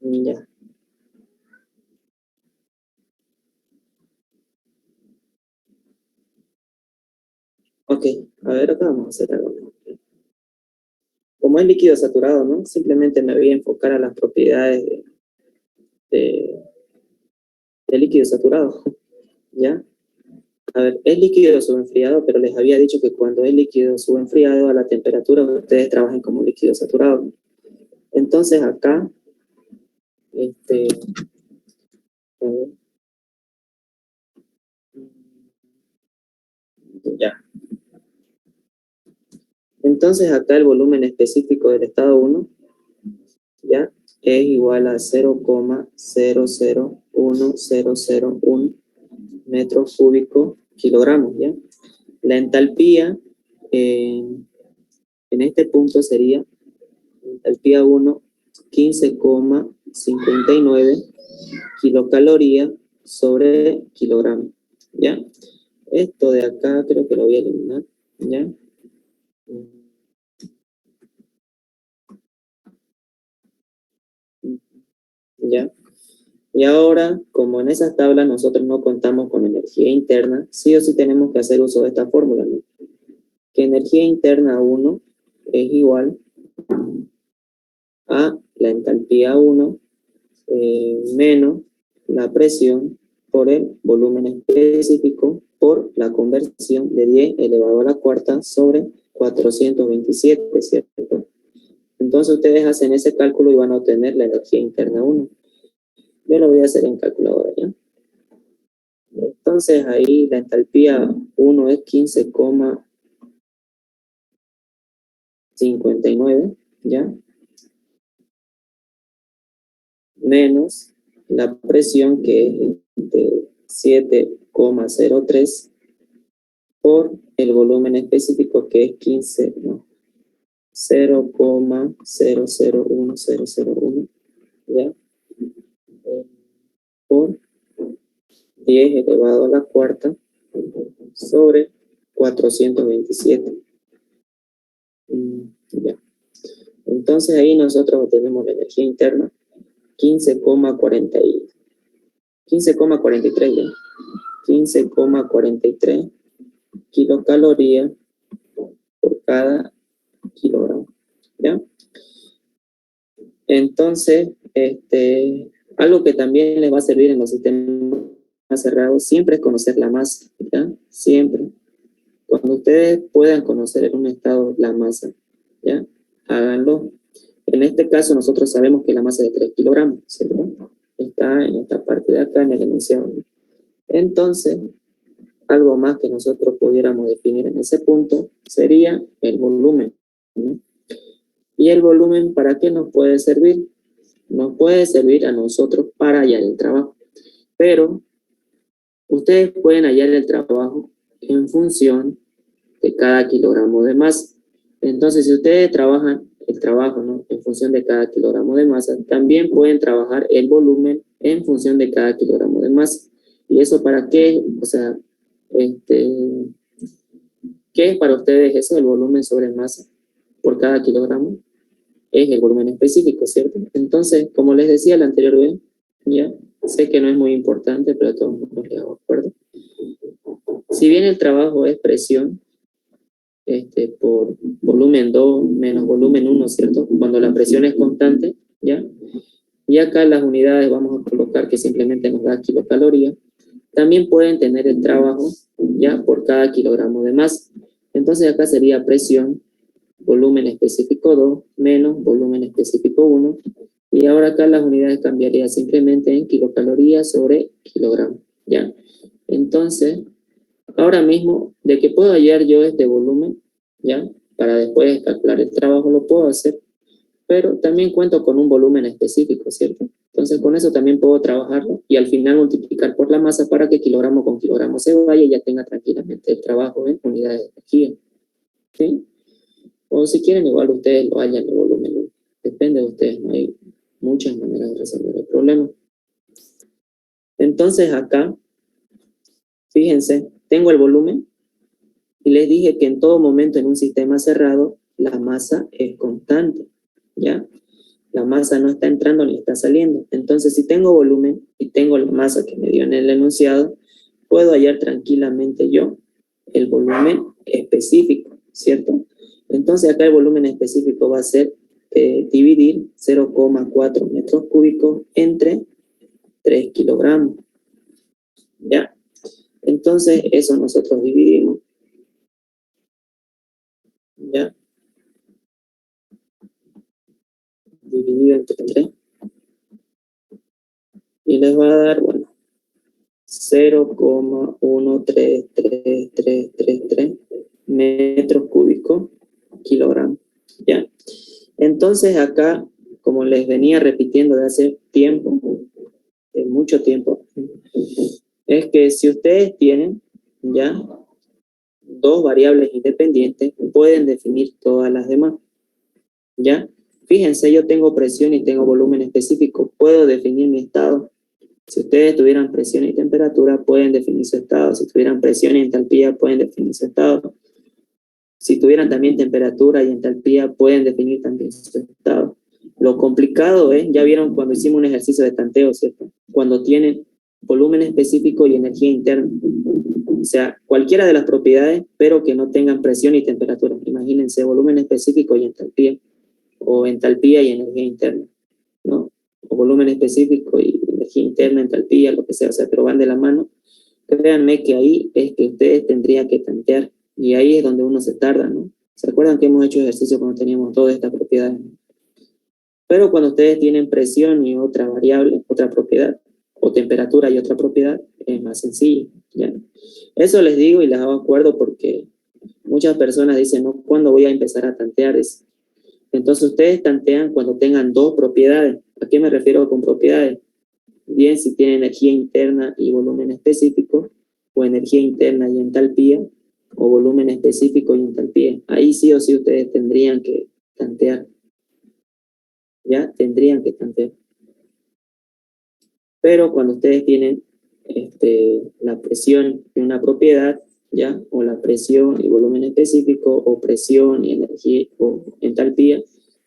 A: Ya. Ok, a ver, acá vamos a hacer algo. Como es líquido saturado, ¿no? Simplemente me voy a enfocar a las propiedades de líquido saturado, ¿ya? A ver, es líquido subenfriado, pero les había dicho que cuando es líquido subenfriado a la temperatura, ustedes trabajan como líquido saturado, ¿no? Entonces acá, a ver, ya. Entonces acá el volumen específico del estado 1, ¿ya? Es igual a 0,001001 metros cúbicos kilogramos, ¿ya? La entalpía en este punto sería entalpía 1, 15,59 kilocalorías sobre kilogramo, ¿ya? Esto de acá creo que lo voy a eliminar, ¿ya? ¿Ya? Y ahora, como en esas tablas nosotros no contamos con energía interna, sí o sí tenemos que hacer uso de esta fórmula, ¿no? Que energía interna 1 es igual a la entalpía 1 menos la presión por el volumen específico por la conversión de 10 elevado a la cuarta sobre 427, ¿cierto? Entonces ustedes hacen ese cálculo y van a obtener la energía interna 1. Yo lo voy a hacer en calculadora, ¿ya? Entonces ahí la entalpía 1 es 15,59, ¿ya? Menos la presión que es de 7,03 por el volumen específico que es 0,001001, ¿ya? Por 10 elevado a la cuarta sobre 427. Ya. Entonces ahí nosotros obtenemos la energía interna 15,43 ya. 15,43 kilocalorías por cada kilogramo, ¿ya? Entonces, algo que también les va a servir en los sistemas cerrados siempre es conocer la masa, ¿ya? Siempre. Cuando ustedes puedan conocer en un estado la masa, ¿ya? Háganlo. En este caso nosotros sabemos que la masa es de 3 kilogramos, ¿cierto? Está en esta parte de acá en el enunciado. Entonces, algo más que nosotros pudiéramos definir en ese punto sería el volumen, ¿no? ¿Y el volumen para qué nos puede servir? Nos puede servir a nosotros para hallar el trabajo. Pero ustedes pueden hallar el trabajo en función de cada kilogramo de masa. Entonces, si ustedes trabajan el trabajo, ¿no?, en función de cada kilogramo de masa, también pueden trabajar el volumen en función de cada kilogramo de masa. ¿Y eso para qué? O sea, ¿qué es para ustedes eso, el volumen sobre masa por cada kilogramo? Es el volumen específico, ¿cierto? Entonces, como les decía la anterior vez, ya sé que no es muy importante, pero de todos modos les hago acuerdo. Si bien el trabajo es presión, por volumen 2 menos volumen 1, ¿cierto? Cuando la presión es constante, ¿ya? Y acá las unidades vamos a colocar que simplemente nos da kilocalorías. También pueden tener el trabajo, ¿ya?, por cada kilogramo de masa. Entonces acá sería presión, volumen específico 2, menos volumen específico 1. Y ahora acá las unidades cambiarían simplemente en kilocalorías sobre kilogramo, ¿ya? Entonces, ahora mismo, de que puedo hallar yo este volumen, ¿ya?, para después calcular el trabajo, lo puedo hacer, pero también cuento con un volumen específico, ¿cierto? Entonces con eso también puedo trabajarlo y al final multiplicar por la masa para que kilogramo con kilogramo se vaya y ya tenga tranquilamente el trabajo en unidades de energía, ¿sí? O si quieren igual ustedes lo hallan el volumen, ¿no? Depende de ustedes, no hay muchas maneras de resolver el problema. Entonces acá, fíjense, tengo el volumen y les dije que en todo momento en un sistema cerrado la masa es constante, ¿ya? La masa no está entrando ni está saliendo. Entonces, si tengo volumen y tengo la masa que me dio en el enunciado, puedo hallar tranquilamente yo el volumen específico, ¿cierto? Entonces, acá el volumen específico va a ser dividir 0,4 metros cúbicos entre 3 kilogramos, ¿ya? Entonces, eso nosotros dividimos, ¿ya? Dividido entre 3. Y les va a dar, bueno, 0,13333 metros cúbicos kilogramos, ¿ya? Entonces acá, como les venía repitiendo de hace tiempo, de mucho tiempo, es que si ustedes tienen ya dos variables independientes, pueden definir todas las demás, ¿ya? Fíjense, yo tengo presión y tengo volumen específico, puedo definir mi estado. Si ustedes tuvieran presión y temperatura, pueden definir su estado. Si tuvieran presión y entalpía, pueden definir su estado. Si tuvieran también temperatura y entalpía, pueden definir también su estado. Lo complicado es, ya vieron cuando hicimos un ejercicio de tanteo, ¿cierto? Cuando tienen volumen específico y energía interna. O sea, cualquiera de las propiedades, pero que no tengan presión y temperatura. Imagínense, volumen específico y entalpía, o entalpía y energía interna, ¿no? O volumen específico y energía interna, entalpía, lo que sea, pero van de la mano. Créanme que ahí es que ustedes tendrían que tantear, y ahí es donde uno se tarda, ¿no? ¿Se acuerdan que hemos hecho ejercicio cuando teníamos todas estas propiedades? Pero cuando ustedes tienen presión y otra variable, otra propiedad, o temperatura y otra propiedad, es más sencillo, ¿ya? Eso les digo y les hago acuerdo porque muchas personas dicen, no, ¿cuándo voy a empezar a tantear eso? Entonces ustedes tantean cuando tengan dos propiedades. ¿A qué me refiero con propiedades? Bien, si tienen energía interna y volumen específico, o energía interna y entalpía, o volumen específico y entalpía. Ahí sí o sí ustedes tendrían que tantear. Ya, tendrían que tantear. Pero cuando ustedes tienen la presión en una propiedad, ya, o la presión y volumen específico, o presión y energía, o entalpía,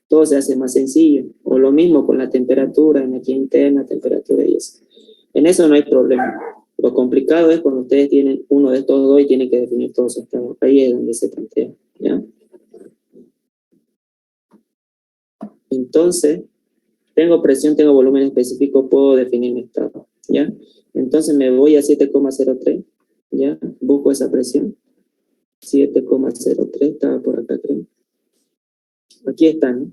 A: todo se hace más sencillo. O lo mismo con la temperatura, energía interna, temperatura y eso. En eso no hay problema. Lo complicado es cuando ustedes tienen uno de estos dos y tienen que definir todos sus estados. Ahí es donde se plantea, ¿ya? Entonces, tengo presión, tengo volumen específico, puedo definir mi estado, ¿ya? Entonces me voy a 7,03, ¿ya? Busco esa presión. 7,03, estaba por acá, creo. Aquí está, ¿no?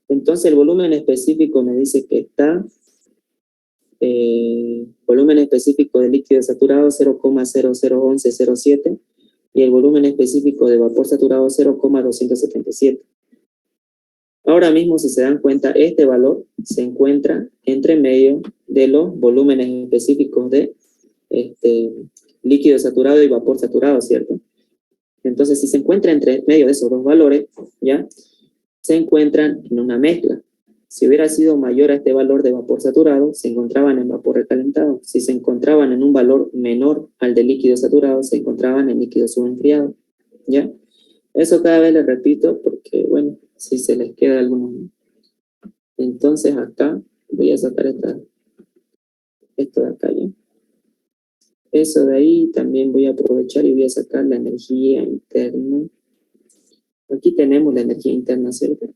A: Entonces el volumen específico me dice que está, volumen específico de líquido saturado 0,001107 y el volumen específico de vapor saturado 0,277. Ahora mismo, si se dan cuenta, este valor se encuentra entre medio de los volúmenes específicos de líquido saturado y vapor saturado, ¿cierto? Entonces, si se encuentra entre medio de esos dos valores, ¿ya? Se encuentran en una mezcla. Si hubiera sido mayor a este valor de vapor saturado, se encontraban en vapor recalentado. Si se encontraban en un valor menor al de líquido saturado, se encontraban en líquido subenfriado, ¿ya? Eso cada vez les repito porque, bueno, si se les queda alguno. Entonces acá voy a sacar esto de acá, ¿ya? Eso de ahí también voy a aprovechar y voy a sacar la energía interna. Aquí tenemos la energía interna, ¿cierto?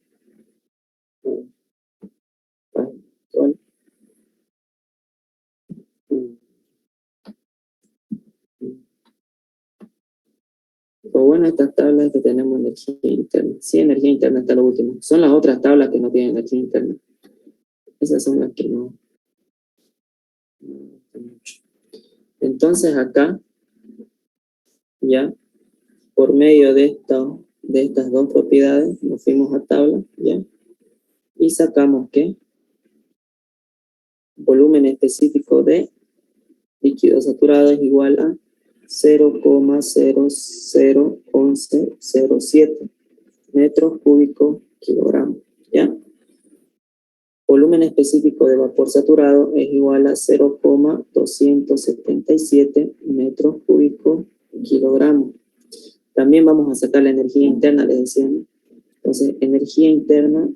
A: O bueno, estas tablas que tenemos energía interna. Sí, energía interna está lo último. Son las otras tablas que no tienen energía interna. Esas son las que no. Entonces acá, ya, por medio de estas dos propiedades, nos fuimos a tabla, ya, y sacamos que volumen específico de líquido saturado es igual a 0,001107 metros cúbicos kilogramos, ¿ya? Volumen específico de vapor saturado es igual a 0,277 metros cúbicos kilogramos. También vamos a sacar la energía interna, les decía, ¿no? Entonces, energía interna.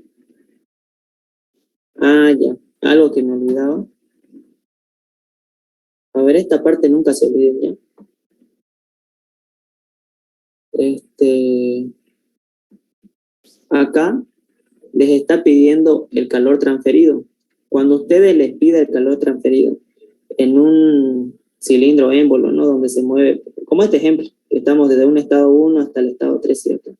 A: Ya, algo que me olvidaba. A ver, esta parte nunca se olvide, ¿ya? Acá les está pidiendo el calor transferido. Cuando ustedes les pida el calor transferido en un cilindro émbolo, ¿no? Donde se mueve, como este ejemplo, estamos desde un estado 1 hasta el estado 3, ¿cierto?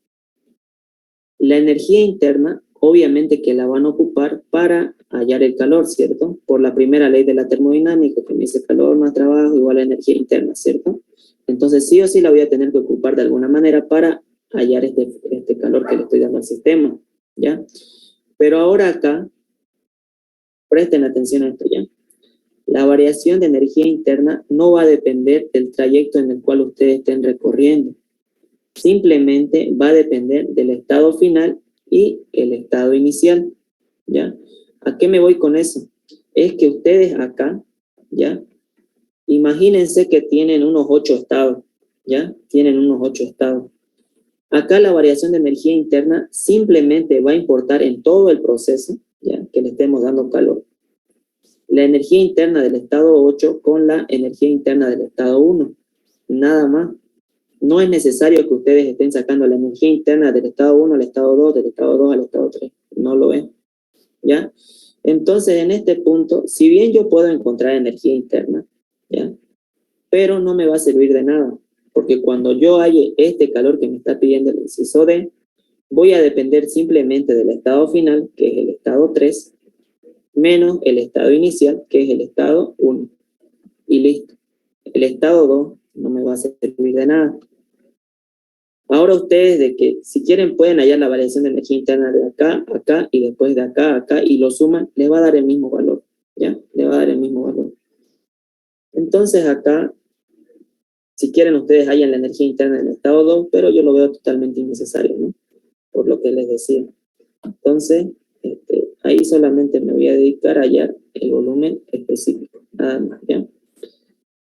A: La energía interna, obviamente que la van a ocupar para hallar el calor, ¿cierto? Por la primera ley de la termodinámica, que me dice calor más trabajo igual a energía interna, ¿cierto? Entonces sí o sí la voy a tener que ocupar de alguna manera para hallar este calor que le estoy dando al sistema, ¿ya? Pero ahora acá, presten atención a esto, ¿ya? La variación de energía interna no va a depender del trayecto en el cual ustedes estén recorriendo. Simplemente va a depender del estado final y el estado inicial, ¿ya? ¿A qué me voy con eso? Es que ustedes acá, ¿ya? Imagínense que tienen unos 8 estados, ¿ya? Tienen unos 8 estados. Acá la variación de energía interna simplemente va a importar en todo el proceso, ¿ya? Que le estemos dando calor. La energía interna del estado 8 con la energía interna del estado 1. Nada más. No es necesario que ustedes estén sacando la energía interna del estado 1 al estado 2, del estado 2 al estado 3. No lo es, ¿ya? Entonces, en este punto, si bien yo puedo encontrar energía interna, ¿ya? Pero no me va a servir de nada. Porque cuando yo halle este calor que me está pidiendo el inciso D, voy a depender simplemente del estado final, que es el estado 3, menos el estado inicial, que es el estado 1. Y listo. El estado 2 no me va a servir de nada. Ahora ustedes, de que si quieren pueden hallar la variación de energía interna de acá, acá, y después de acá, acá, y lo suman, les va a dar el mismo valor, ¿ya? Le va a dar el mismo valor. Entonces acá, si quieren ustedes hallan la energía interna en el estado 2, pero yo lo veo totalmente innecesario, ¿no? Por lo que les decía. Entonces, ahí solamente me voy a dedicar a hallar el volumen específico, nada más, ¿ya?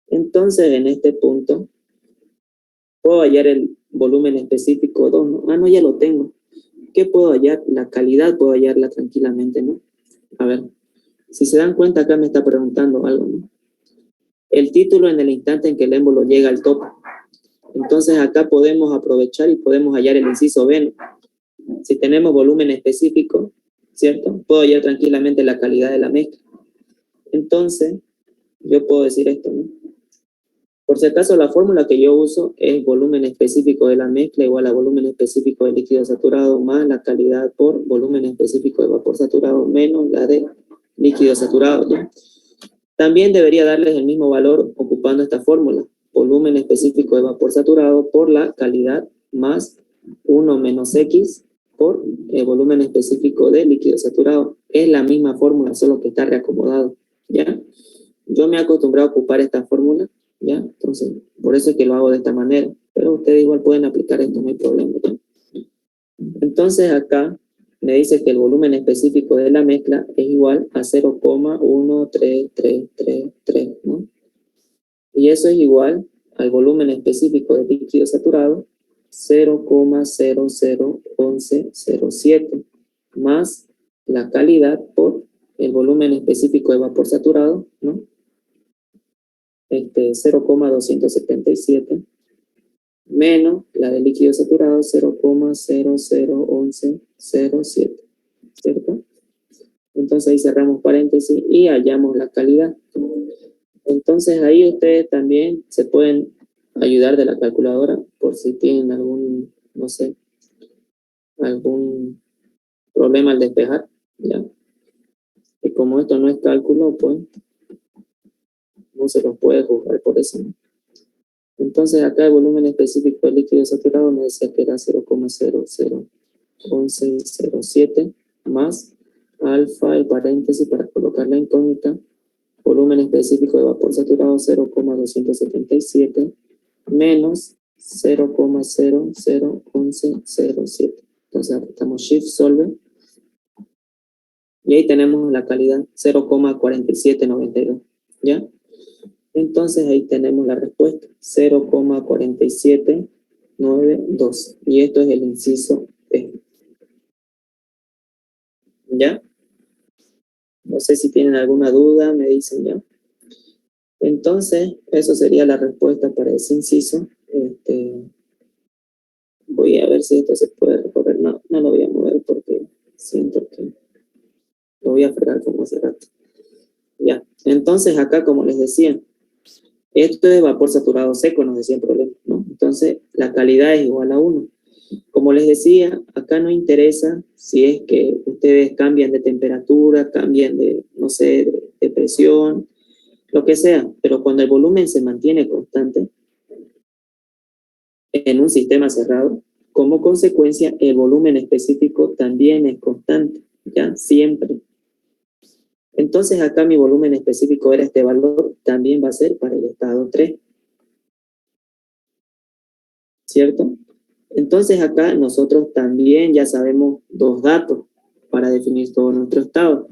A: Entonces, en este punto, puedo hallar el volumen específico 2, ¿no? Ah, no, ya lo tengo. ¿Qué puedo hallar? La calidad puedo hallarla tranquilamente, ¿no? A ver, si se dan cuenta, acá me está preguntando algo, ¿no? El título en el instante en que el émbolo llega al tope. Entonces, acá podemos aprovechar y podemos hallar el inciso B, ¿no? Si tenemos volumen específico, ¿cierto? Puedo hallar tranquilamente la calidad de la mezcla. Entonces, yo puedo decir esto, ¿no? Por si acaso, la fórmula que yo uso es volumen específico de la mezcla igual a volumen específico de líquido saturado más la calidad por volumen específico de vapor saturado menos la de líquido saturado, ¿ya? También debería darles el mismo valor ocupando esta fórmula. Volumen específico de vapor saturado por la calidad más 1 menos X por el volumen específico de líquido saturado. Es la misma fórmula, solo que está reacomodado, ¿ya? Yo me he acostumbrado a ocupar esta fórmula, ¿ya? Entonces, por eso es que lo hago de esta manera. Pero ustedes igual pueden aplicar esto, no hay problema, ¿ya? Entonces acá me dice que el volumen específico de la mezcla es igual a 0,13333, ¿no? Y eso es igual al volumen específico de líquido saturado, 0,001107, más la calidad por el volumen específico de vapor saturado, ¿no? 0,277, menos la de líquido saturado, 0,001107, ¿cierto? Entonces ahí cerramos paréntesis y hallamos la calidad. Entonces ahí ustedes también se pueden ayudar de la calculadora por si tienen algún, no sé, algún problema al despejar, ¿ya? Y como esto no es cálculo, pues no se los puede juzgar por eso, ¿no? Entonces acá el volumen específico del líquido saturado me decía que era 0,001107 más alfa, el paréntesis para colocar la incógnita, volumen específico de vapor saturado 0,277 menos 0,001107. Entonces apretamos Shift Solver y ahí tenemos la calidad 0,4792, ¿ya? Entonces ahí tenemos la respuesta 0,4792 y esto es el inciso B, ¿ya? No sé si tienen alguna duda, me dicen ya. Entonces, eso sería la respuesta para ese inciso. Voy a ver si esto se puede recorrer. No, no lo voy a mover porque siento que lo voy a fregar como hace rato. Ya, entonces acá, como les decía, esto es vapor saturado seco, nos decía el problema, ¿no? Entonces, la calidad es igual a 1. Como les decía, acá no interesa si es que ustedes cambian de temperatura, cambian de, no sé, de presión, lo que sea, pero cuando el volumen se mantiene constante en un sistema cerrado, como consecuencia el volumen específico también es constante, ¿ya? Siempre. Entonces acá mi volumen específico era este valor, también va a ser para el estado 3, ¿cierto? Entonces acá nosotros también ya sabemos dos datos para definir todo nuestro estado.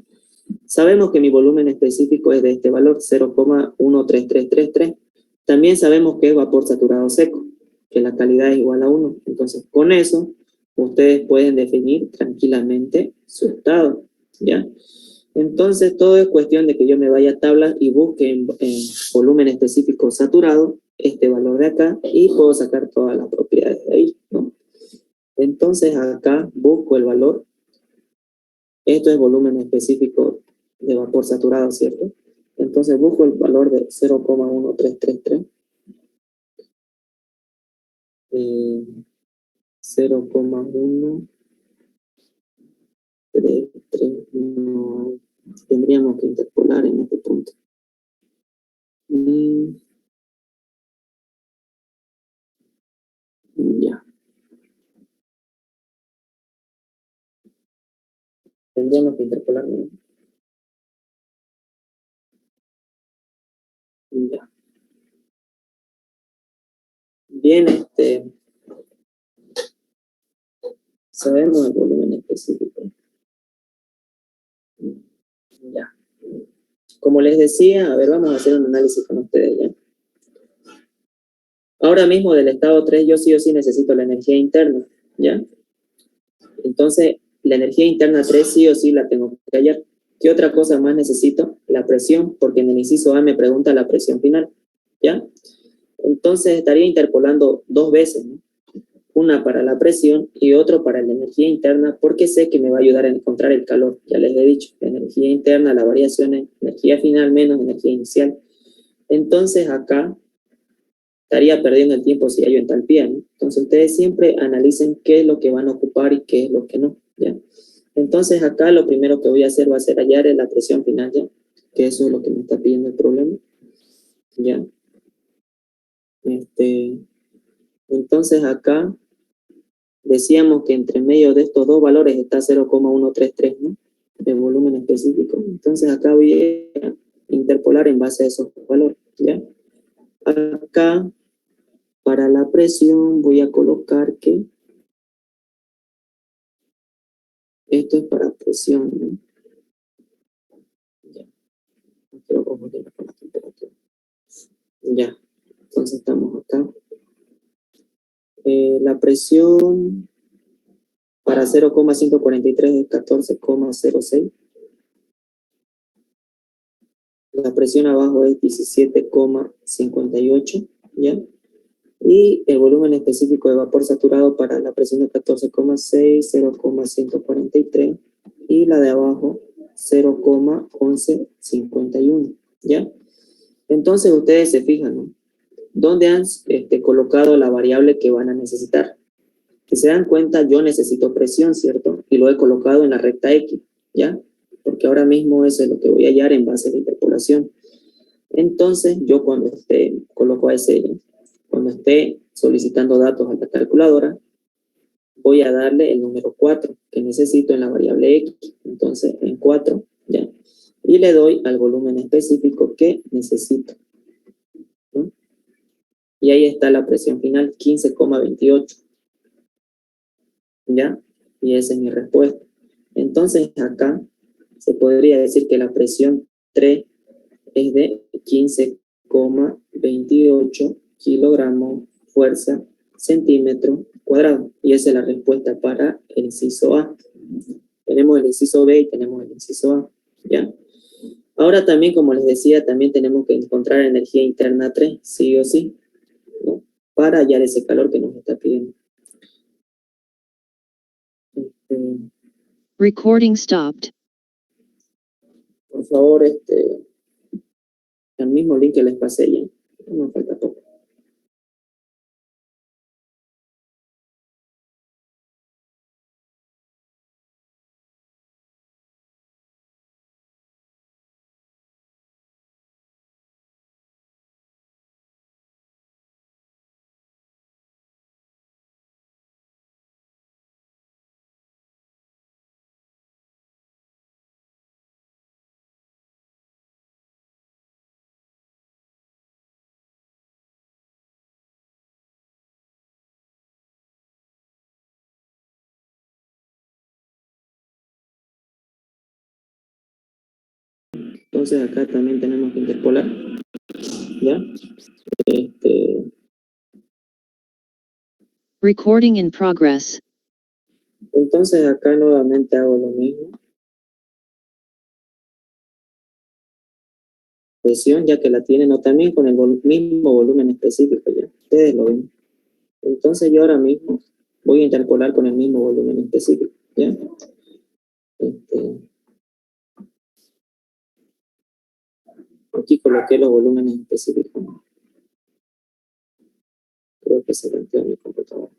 A: Sabemos que mi volumen específico es de este valor, 0,13333. También sabemos que es vapor saturado seco, que la calidad es igual a 1. Entonces, con eso, ustedes pueden definir tranquilamente su estado, ¿ya? Entonces, todo es cuestión de que yo me vaya a tablas y busque en volumen específico saturado este valor de acá y puedo sacar todas las propiedades de ahí, ¿no? Entonces, acá busco el valor. Esto es volumen específico de vapor saturado, ¿cierto? Entonces busco el valor de 0,1333 0,1, 3, no, tendríamos que interpolar en este punto. Ya. Tendríamos que interpolar, ¿no? Ya. Bien, sabemos el volumen específico. Ya. Como les decía, a ver, vamos a hacer un análisis con ustedes, ¿ya? Ahora mismo del estado 3 yo sí o sí necesito la energía interna, ¿ya? Entonces, la energía interna 3 sí o sí la tengo que hallar. ¿Qué otra cosa más necesito? La presión, porque en el inciso A me pregunta la presión final, ¿ya? Entonces estaría interpolando dos veces, ¿no? Una para la presión y otro para la energía interna, porque sé que me va a ayudar a encontrar el calor. Ya les he dicho, la energía interna, la variación es energía final menos energía inicial. Entonces acá estaría perdiendo el tiempo si hay entalpía, ¿no? Entonces ustedes siempre analicen qué es lo que van a ocupar y qué es lo que no, ¿ya? Entonces acá lo primero que voy a hacer va a ser hallar la presión final, ¿ya? Que eso es lo que me está pidiendo el problema, ¿ya? Entonces acá decíamos que entre medio de estos dos valores está 0,133, ¿no? El volumen específico. Entonces acá voy a interpolar en base a esos valores, ¿ya? Acá, para la presión, voy a colocar que esto es para presión, ¿no? Ya. No quiero confundirlo con la temperatura. Ya. Entonces estamos acá. La presión para 0,143 es 14,06. La presión abajo es 17,58, ¿ya? Y el volumen específico de vapor saturado para la presión de 14,6, 0,143, y la de abajo 0,1151, ¿ya? Entonces ustedes se fijan, ¿no? ¿Dónde han colocado la variable que van a necesitar? Si se dan cuenta, yo necesito presión, ¿cierto? Y lo he colocado en la recta X, ¿ya? Porque ahora mismo eso es lo que voy a hallar en base a la interpolación. Entonces, yo cuando coloco a ese, cuando esté solicitando datos a la calculadora, voy a darle el número 4 que necesito en la variable X. Entonces, en 4, ¿ya? Y le doy al volumen específico que necesito, ¿no? Y ahí está la presión final, 15,28, ¿ya? Y esa es mi respuesta. Entonces, acá se podría decir que la presión 3 es de 15,28 kilogramos fuerza centímetro cuadrado. Y esa es la respuesta para el inciso A. Tenemos el inciso B y tenemos el inciso A, ¿ya? Ahora también, como les decía, también tenemos que encontrar energía interna 3, sí o sí, ¿no? Para hallar ese calor que nos está pidiendo.
B: Recording stopped.
A: Por favor, el mismo link que les pasé ya. No me falta poco. Entonces acá también tenemos que interpolar, ¿ya?
B: Recording in progress.
A: Entonces acá nuevamente hago lo mismo. Presión, ya que la tienen, o también con el mismo volumen específico, ya. Ustedes lo ven. Entonces yo ahora mismo voy a interpolar con el mismo volumen específico, ¿ya? Aquí coloqué los volúmenes específicos. Creo que se rompió mi computadora.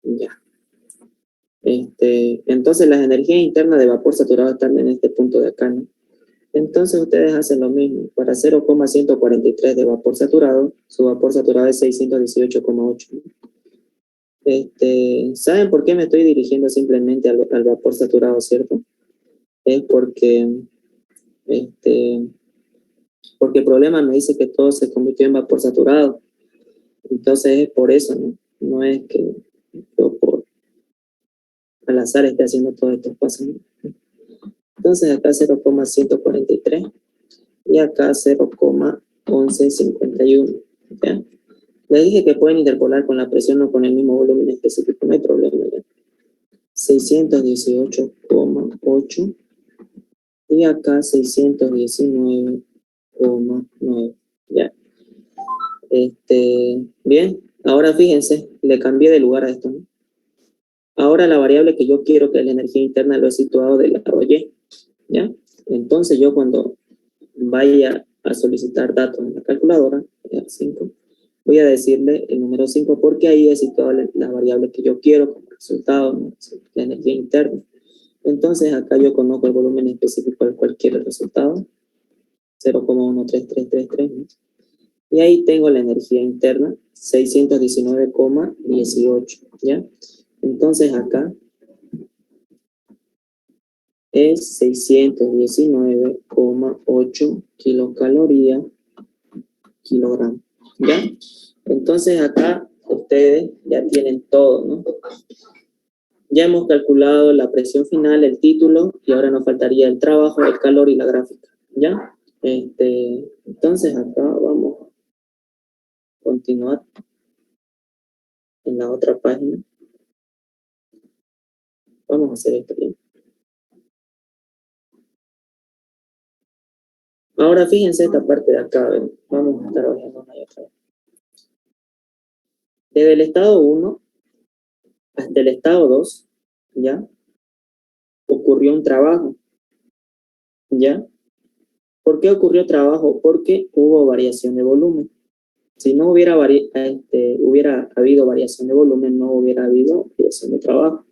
A: Ya. Entonces las energías internas de vapor saturado están en este punto de acá, ¿no? Entonces ustedes hacen lo mismo. Para 0,143 de vapor saturado, su vapor saturado es 618,8. ¿Saben por qué me estoy dirigiendo simplemente al vapor saturado, cierto? Es porque el problema me dice que todo se convirtió en vapor saturado. Entonces es por eso, ¿no? No es que yo por al azar esté haciendo todos estos pasos, ¿no? Entonces acá 0,143 y acá 0,1151. ¿Ya? Les dije que pueden interpolar con la presión o con el mismo volumen específico, no hay problema. ¿Ya? 618,8 y acá 619,9. ¿Ya? Bien, ahora fíjense, le cambié de lugar a esto, ¿no? Ahora la variable que yo quiero, que es la energía interna, lo he situado del lado Y. ¿Ya? Entonces yo cuando vaya a solicitar datos en la calculadora, 5, voy a decirle el número 5 porque ahí he situado la variable que yo quiero como resultado, ¿no? La energía interna. Entonces acá yo conozco el volumen específico al cual quiero el resultado, 0,13333, ¿no? Y ahí tengo la energía interna, 619,18, ¿ya? Entonces acá es 619,8 kilocalorías kilogramo, ¿ya? Entonces acá ustedes ya tienen todo, ¿no? Ya hemos calculado la presión final, el título, y ahora nos faltaría el trabajo, el calor y la gráfica, ¿ya? Entonces acá vamos a continuar en la otra página. Vamos a hacer esto bien. Ahora fíjense esta parte de acá, ¿ven? Vamos a estar trabajando una y otra vez. Desde el estado 1 hasta el estado 2, ¿ya? Ocurrió un trabajo, ¿ya? ¿Por qué ocurrió trabajo? Porque hubo variación de volumen. Si no hubiera habido variación de volumen, no hubiera habido variación de trabajo.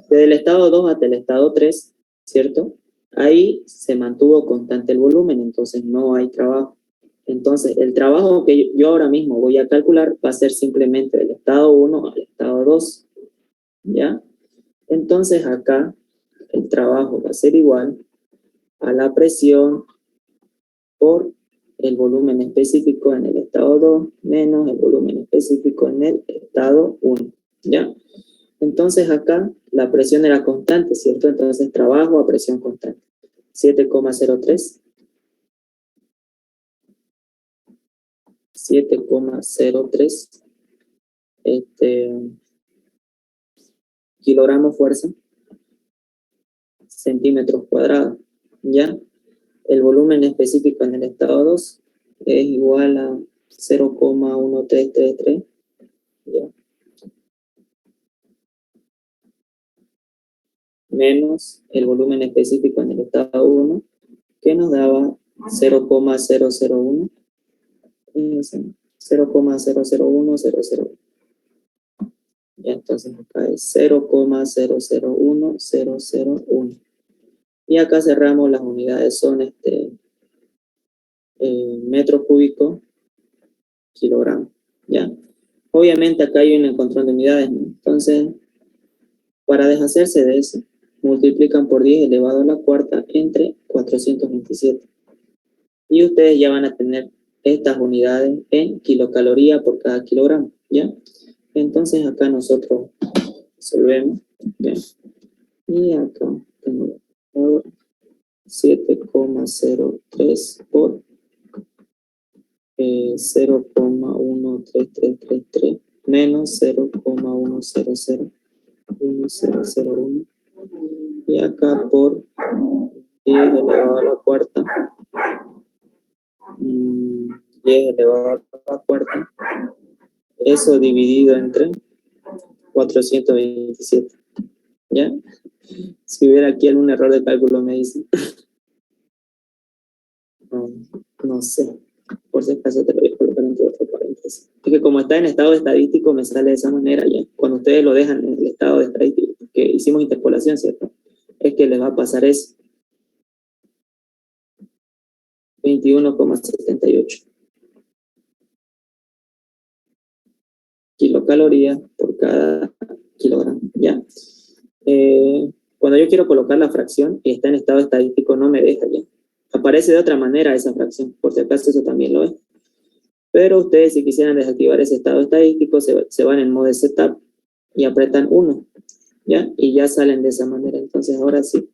A: Desde el estado 2 hasta el estado 3, ¿cierto? Ahí se mantuvo constante el volumen, entonces no hay trabajo. Entonces, el trabajo que yo ahora mismo voy a calcular va a ser simplemente del estado 1 al estado 2, ¿ya? Entonces, acá el trabajo va a ser igual a la presión por el volumen específico en el estado 2 menos el volumen específico en el estado 1, ¿ya? Entonces acá la presión era constante, ¿cierto? Entonces trabajo a presión constante. 7,03. 7,03 kilogramos fuerza, centímetros cuadrados, ¿ya? El volumen específico en el estado 2 es igual a 0,1333, ¿ya? Menos el volumen específico en el estado 1, que nos daba 0,001, 0,001001. Ya, entonces acá es 0,001001. Y acá cerramos las unidades, son metros cúbicos, kilogramos, ¿ya? Obviamente acá hay un encontrón de unidades, ¿no? Entonces, para deshacerse de eso, multiplican por 10 elevado a la cuarta entre 427. Y ustedes ya van a tener estas unidades en kilocaloría por cada kilogramo, ¿ya? Entonces acá nosotros resolvemos, ¿ya? Y acá tengo 7,03 por 0,13333 menos 0,100101 y acá por 10 elevado a la cuarta 10 elevado a la cuarta, eso dividido entre 427, ¿ya? Si hubiera aquí algún error de cálculo, me dicen. No sé. Por si acaso te lo voy a colocar entre otro paréntesis. Es que como está en estado estadístico, me sale de esa manera ya. Cuando ustedes lo dejan en el estado de estadístico, que hicimos interpolación, ¿cierto? Es que les va a pasar eso. 21,78 kilocalorías por cada kilogramo, ¿ya? Cuando yo quiero colocar la fracción y está en estado estadístico, no me deja ya. Aparece de otra manera esa fracción, por si acaso eso también lo es. Pero ustedes, si quisieran desactivar ese estado estadístico, se van en modo setup y apretan 1, ¿ya? Y ya salen de esa manera. Entonces, ahora sí,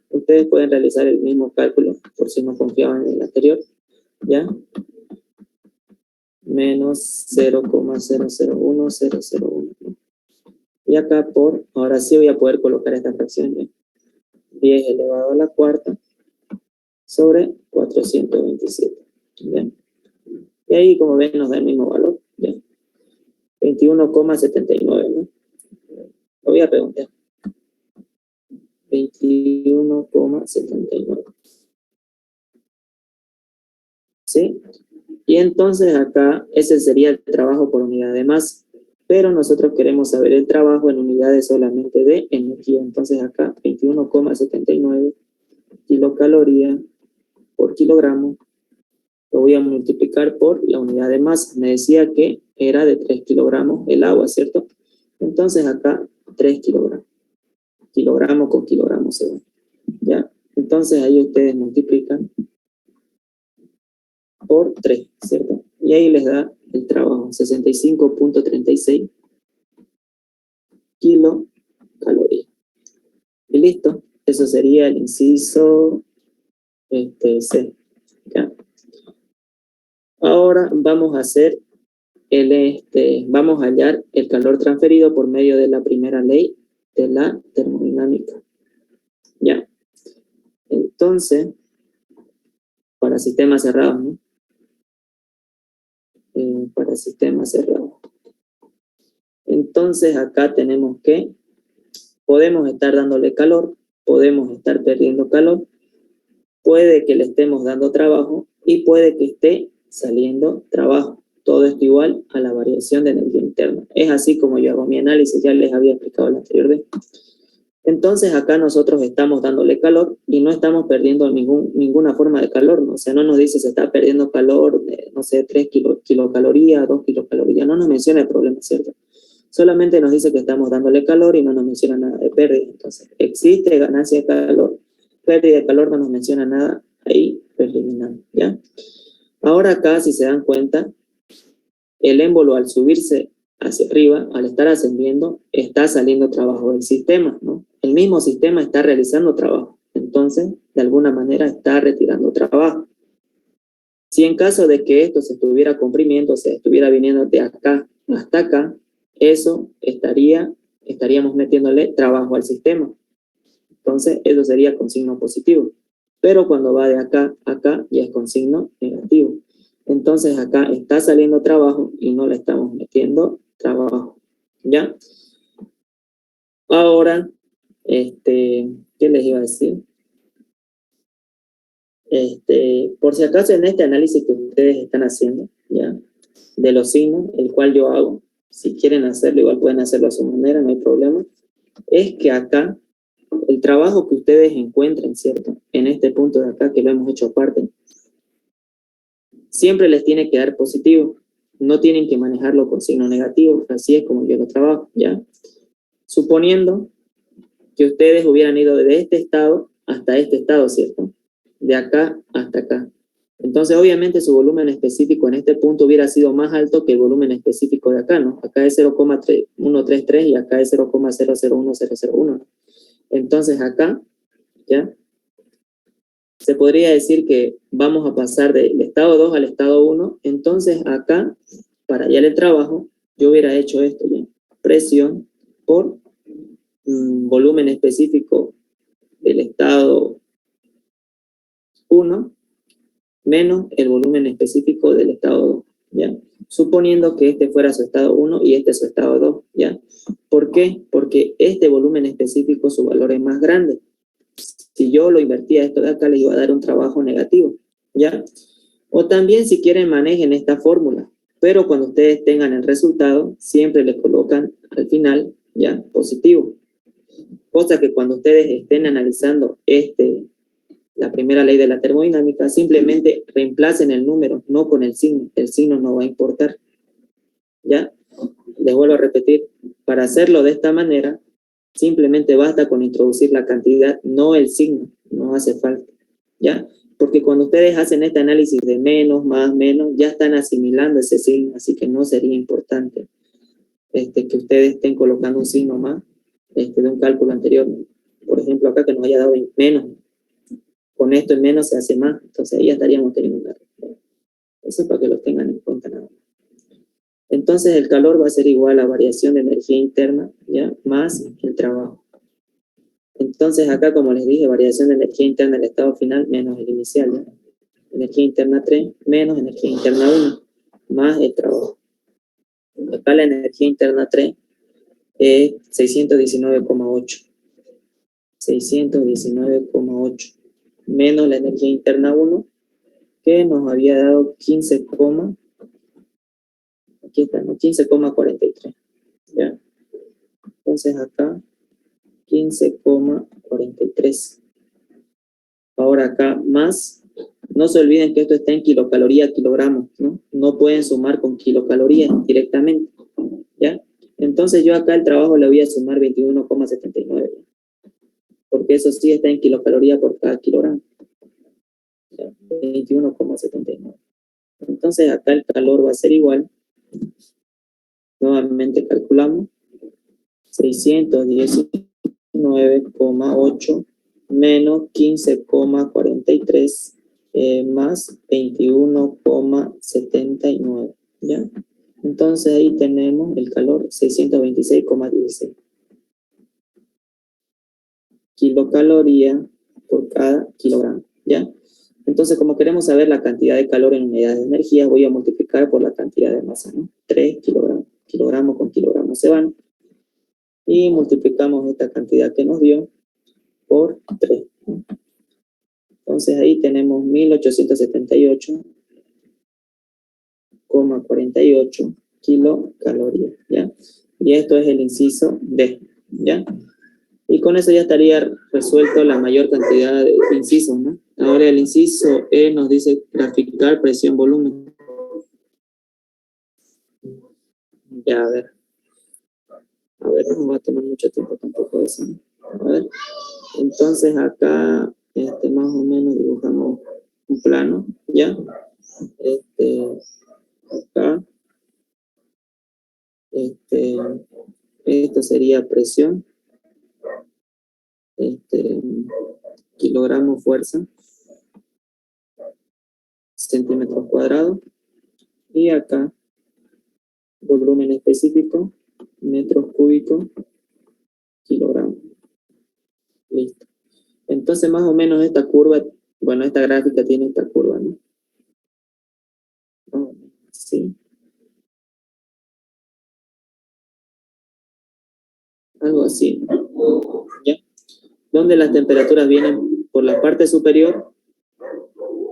A: ustedes pueden realizar el mismo cálculo, por si no confiaban en el anterior, ¿ya? Menos 0,001001, ¿no? Y acá ahora sí voy a poder colocar esta fracción, ¿ya? 10 elevado a la cuarta sobre 427, ¿ya? Y ahí, como ven, nos da el mismo valor, ¿ya? 21,79, ¿no? Lo voy a preguntar. 21,79. ¿Sí? Y entonces acá, ese sería el trabajo por unidad de masa. Pero nosotros queremos saber el trabajo en unidades solamente de energía. Entonces acá, 21,79 kilocalorías por kilogramo. Lo voy a multiplicar por la unidad de masa. Me decía que era de 3 kilogramos el agua, ¿cierto? Entonces acá, 3 kilogramos. Kilogramo con kilogramo se va. ¿Ya? Entonces ahí ustedes multiplican por 3, ¿cierto? Y ahí les da el trabajo, 65,36 kilocalorías. Y listo, eso sería el inciso C. ¿Ya? Ahora vamos a hacer vamos a hallar el calor transferido por medio de la primera ley de la termodinámica. ¿Ya? Entonces, para sistemas cerrados, ¿no? Para sistemas cerrados. Entonces acá tenemos que podemos estar dándole calor, podemos estar perdiendo calor, puede que le estemos dando trabajo y puede que esté saliendo trabajo. Todo esto igual a la variación de energía interna. Es así como yo hago mi análisis, ya les había explicado la anterior vez. Entonces acá nosotros estamos dándole calor y no estamos perdiendo ninguna forma de calor, ¿no? O sea, no nos dice se está perdiendo calor, no sé, 3 kilocalorías, 2 kilocalorías, no nos menciona el problema, ¿cierto? Solamente nos dice que estamos dándole calor y no nos menciona nada de pérdida. Entonces, existe ganancia de calor, pérdida de calor no nos menciona nada, ahí lo eliminamos, ¿ya? Ahora acá, si se dan cuenta, el émbolo al subirse hacia arriba, al estar ascendiendo, está saliendo trabajo del sistema, ¿no? El mismo sistema está realizando trabajo, entonces, de alguna manera está retirando trabajo. Si en caso de que esto se estuviera comprimiendo, se estuviera viniendo de acá hasta acá, eso estaríamos metiéndole trabajo al sistema. Entonces, eso sería con signo positivo. Pero cuando va de acá a acá, ya es con signo negativo. Entonces, acá está saliendo trabajo y no le estamos metiendo trabajo. ¿Ya? Ahora, ¿qué les iba a decir? Por si acaso en este análisis que ustedes están haciendo, ¿ya? De los signos, el cual yo hago, si quieren hacerlo, igual pueden hacerlo a su manera, no hay problema, es que acá, el trabajo que ustedes encuentren, ¿cierto? En este punto de acá, que lo hemos hecho aparte, siempre les tiene que dar positivo, no tienen que manejarlo con signo negativo, así es como yo lo trabajo, ¿ya? Suponiendo que ustedes hubieran ido desde este estado hasta este estado, ¿cierto? De acá hasta acá. Entonces, obviamente, su volumen específico en este punto hubiera sido más alto que el volumen específico de acá, ¿no? Acá es 0,133 y acá es 0,001001. Entonces, acá, ¿ya? Se podría decir que vamos a pasar del estado 2 al estado 1. Entonces, acá, para hallar el trabajo, yo hubiera hecho esto, ¿ya? Presión por volumen específico del estado 1 menos el volumen específico del estado 2, ¿ya? suponiendo que este fuera su estado 1 y este su estado 2, ¿ya? ¿Por qué? Porque este volumen específico, su valor es más grande. Si yo lo invertía esto de acá, le iba a dar un trabajo negativo, ¿ya? O también, si quieren, manejen esta fórmula, pero cuando ustedes tengan el resultado, siempre le colocan al final, ¿ya? Positivo. Cosa que cuando ustedes estén analizando la primera ley de la termodinámica, simplemente reemplacen el número, no con el signo no va a importar, ¿ya? Les vuelvo a repetir, para hacerlo de esta manera, simplemente basta con introducir la cantidad, no el signo, no hace falta, ¿ya? Porque cuando ustedes hacen este análisis de menos, más, menos, ya están asimilando ese signo, así que no sería importante que ustedes estén colocando un signo más de un cálculo anterior. Por ejemplo, acá que nos haya dado menos, con esto en menos se hace más, entonces ahí ya estaríamos teniendo una respuesta. Eso es para que lo tengan en cuenta nada más. Entonces el calor va a ser igual a variación de energía interna, ¿ya? Más el trabajo. Entonces acá, como les dije, variación de energía interna del estado final menos el inicial, ¿ya? Energía interna 3 menos energía interna 1 más el trabajo. Acá la energía interna 3 es 619,8. 619,8 menos la energía interna 1 que nos había dado 15,43, ¿ya? Entonces acá 15,43. Ahora acá más, no se olviden que esto está en kilocaloría, kilogramos, ¿no? No pueden sumar con kilocalorías directamente, ¿ya? Entonces yo acá el trabajo le voy a sumar 21,79, porque eso sí está en kilocaloría por cada kilogramo, ¿ya? 21,79. Entonces acá el calor va a ser igual, nuevamente calculamos, 619,8 menos 15,43 más 21,79, ¿ya? Entonces ahí tenemos el calor 626,16 kilocalorías por cada kilogramo, ¿ya? Entonces, como queremos saber la cantidad de calor en unidades de energía, voy a multiplicar por la cantidad de masa, ¿no? 3 kilogramos. Kilogramo con kilogramo se van. Y multiplicamos esta cantidad que nos dio por 3. Entonces ahí tenemos 1878,48 kilocalorías, ¿ya? Y esto es el inciso D, ¿ya? Y con eso ya estaría resuelto la mayor cantidad de incisos, ¿no? Ahora el inciso E nos dice graficar presión-volumen. Ya, a ver, no va a tomar mucho tiempo tampoco eso, ¿no? A ver, entonces acá, más o menos dibujamos un plano, ¿ya? Acá, esto sería presión, kilogramo fuerza, centímetros cuadrados, y acá, volumen específico, metros cúbicos, kilogramos. Listo. Entonces, más o menos esta curva, bueno, esta gráfica tiene esta curva, ¿no? Sí. Algo así, ¿ya? Donde las temperaturas vienen por la parte superior,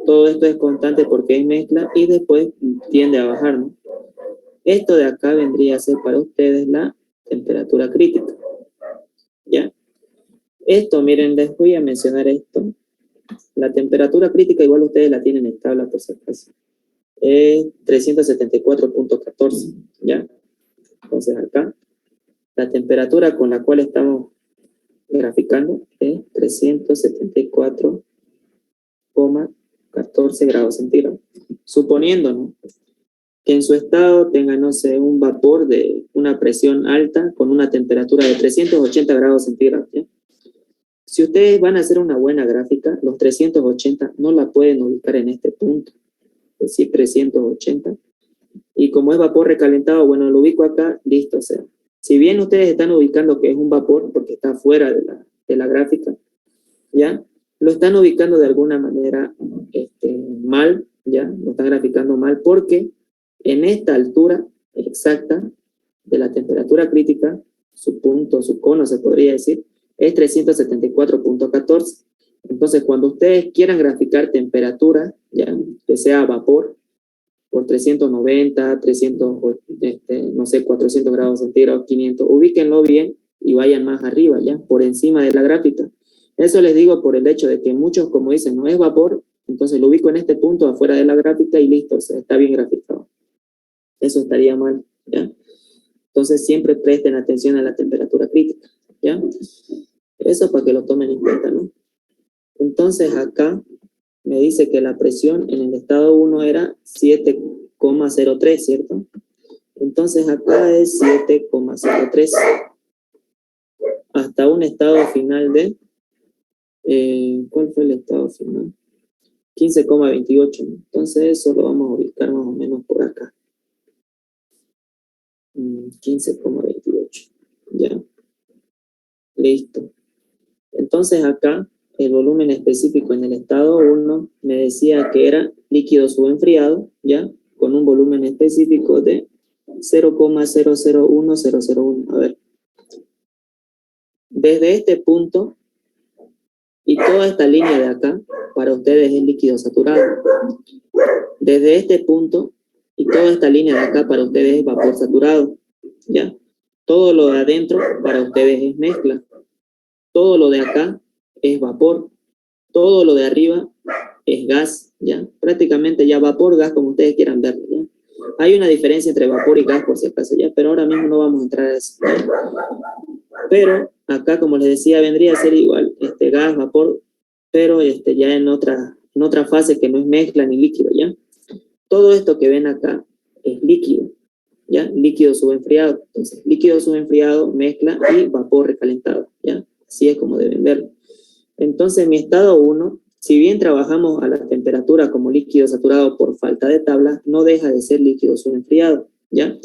A: todo esto es constante porque es mezcla y después tiende a bajar, ¿no? Esto de acá vendría a ser para ustedes la temperatura crítica, ¿ya? Esto, miren, les voy a mencionar esto. La temperatura crítica igual ustedes la tienen en tabla por si acaso. Es 374,14, ¿ya? Entonces acá, la temperatura con la cual estamos graficando es 374,14 grados centígrados. Suponiendo, ¿no?, que en su estado tenga, no sé, un vapor de una presión alta con una temperatura de 380 grados centígrados, ¿ya? Si ustedes van a hacer una buena gráfica, los 380 no la pueden ubicar en este punto, es decir, 380. Y como es vapor recalentado, bueno, lo ubico acá, listo. O sea, si bien ustedes están ubicando que es un vapor porque está fuera de la gráfica, ¿ya? Lo están ubicando de alguna manera mal, ¿ya? Lo están graficando mal porque En esta altura exacta de la temperatura crítica, su punto, su cono se podría decir, es 374.14. Entonces, cuando ustedes quieran graficar temperatura, ya que sea vapor, por 390, 300, no sé, 400 grados centígrados, 500, ubíquenlo bien y vayan más arriba, ya, por encima de la gráfica. Eso les digo por el hecho de que muchos, como dicen, no es vapor, entonces lo ubico en este punto afuera de la gráfica y listo, o sea, está bien graficado. Eso estaría mal, ¿ya? Entonces siempre presten atención a la temperatura crítica, ¿ya? Eso para que lo tomen en cuenta, ¿no? Entonces acá me dice que la presión en el estado 1 era 7,03, ¿cierto? Entonces acá es 7,03 hasta un estado final de, ¿cuál fue el estado final? 15,28. Entonces eso lo vamos a ubicar más o menos por acá. 15,28. Ya. Listo. Entonces acá el volumen específico en el estado 1 me decía que era líquido subenfriado, ¿ya? Con un volumen específico de 0,001001. A ver. Desde este punto y toda esta línea de acá, para ustedes es líquido saturado. Desde este punto y toda esta línea de acá, para ustedes es vapor saturado, ¿ya? Todo lo de adentro, para ustedes es mezcla. Todo lo de acá es vapor. Todo lo de arriba es gas, ¿ya? Prácticamente ya vapor, gas, como ustedes quieran verlo, ¿ya? Hay una diferencia entre vapor y gas, por si acaso, ¿ya? Pero ahora mismo no vamos a entrar a eso, ¿ya? Pero acá, como les decía, vendría a ser igual, gas, vapor, pero ya en otra fase que no es mezcla ni líquido, ¿ya? Todo esto que ven acá es líquido, ¿ya? Líquido subenfriado. Entonces, líquido subenfriado, mezcla y vapor recalentado, ¿ya? Así es como deben verlo. Entonces, mi estado 1, si bien trabajamos a la temperatura como líquido saturado por falta de tabla, no deja de ser líquido subenfriado, ¿ya?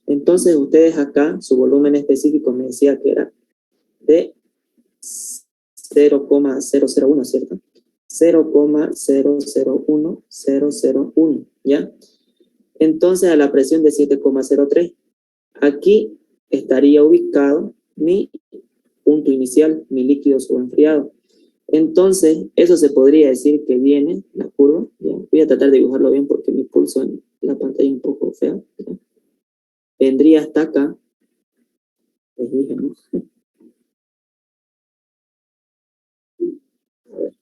A: Entonces, ustedes acá, su volumen específico me decía que era de 0,001, ¿cierto? 0,001001, ¿ya? Entonces, a la presión de 7,03. Aquí estaría ubicado mi punto inicial, mi líquido subenfriado. Entonces, eso se podría decir que viene, la curva, ¿ya? Voy a tratar de dibujarlo bien porque mi pulso en la pantalla es un poco fea, ¿ya? Vendría hasta acá, les dije, ¿no? A ver.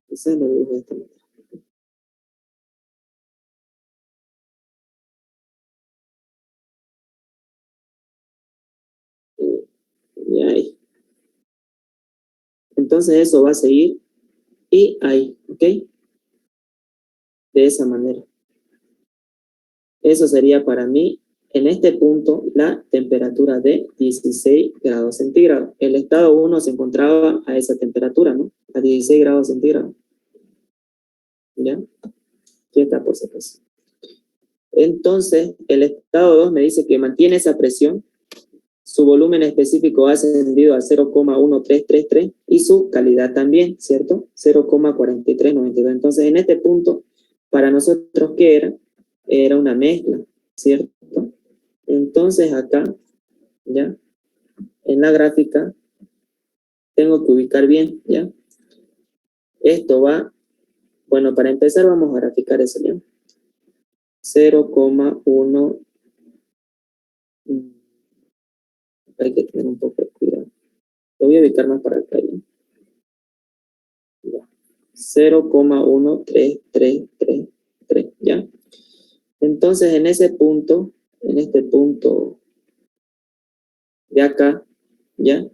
A: Quizás lo dibujo de esta manera. Y ahí. Entonces eso va a seguir y ahí, ¿ok? De esa manera. Eso sería para mí, en este punto, la temperatura de 16 grados centígrados. El estado 1 se encontraba a esa temperatura, ¿no? A 16 grados centígrados. ¿Ya? Aquí está por si acaso. Entonces, el estado 2 me dice que mantiene esa presión, su volumen específico ha ascendido a 0,1333 y su calidad también, ¿cierto? 0,4392. Entonces, en este punto, para nosotros, ¿qué era? Era una mezcla, ¿cierto? Entonces, acá, ¿ya? En la gráfica, tengo que ubicar bien, ¿ya? Esto va, bueno, para empezar vamos a graficar eso, ¿ya? 0,1, hay que tener un poco de cuidado. Lo voy a ubicar más para acá, ¿ya? 0,1333, ¿ya? Entonces, en ese punto, en este punto de acá, ¿ya?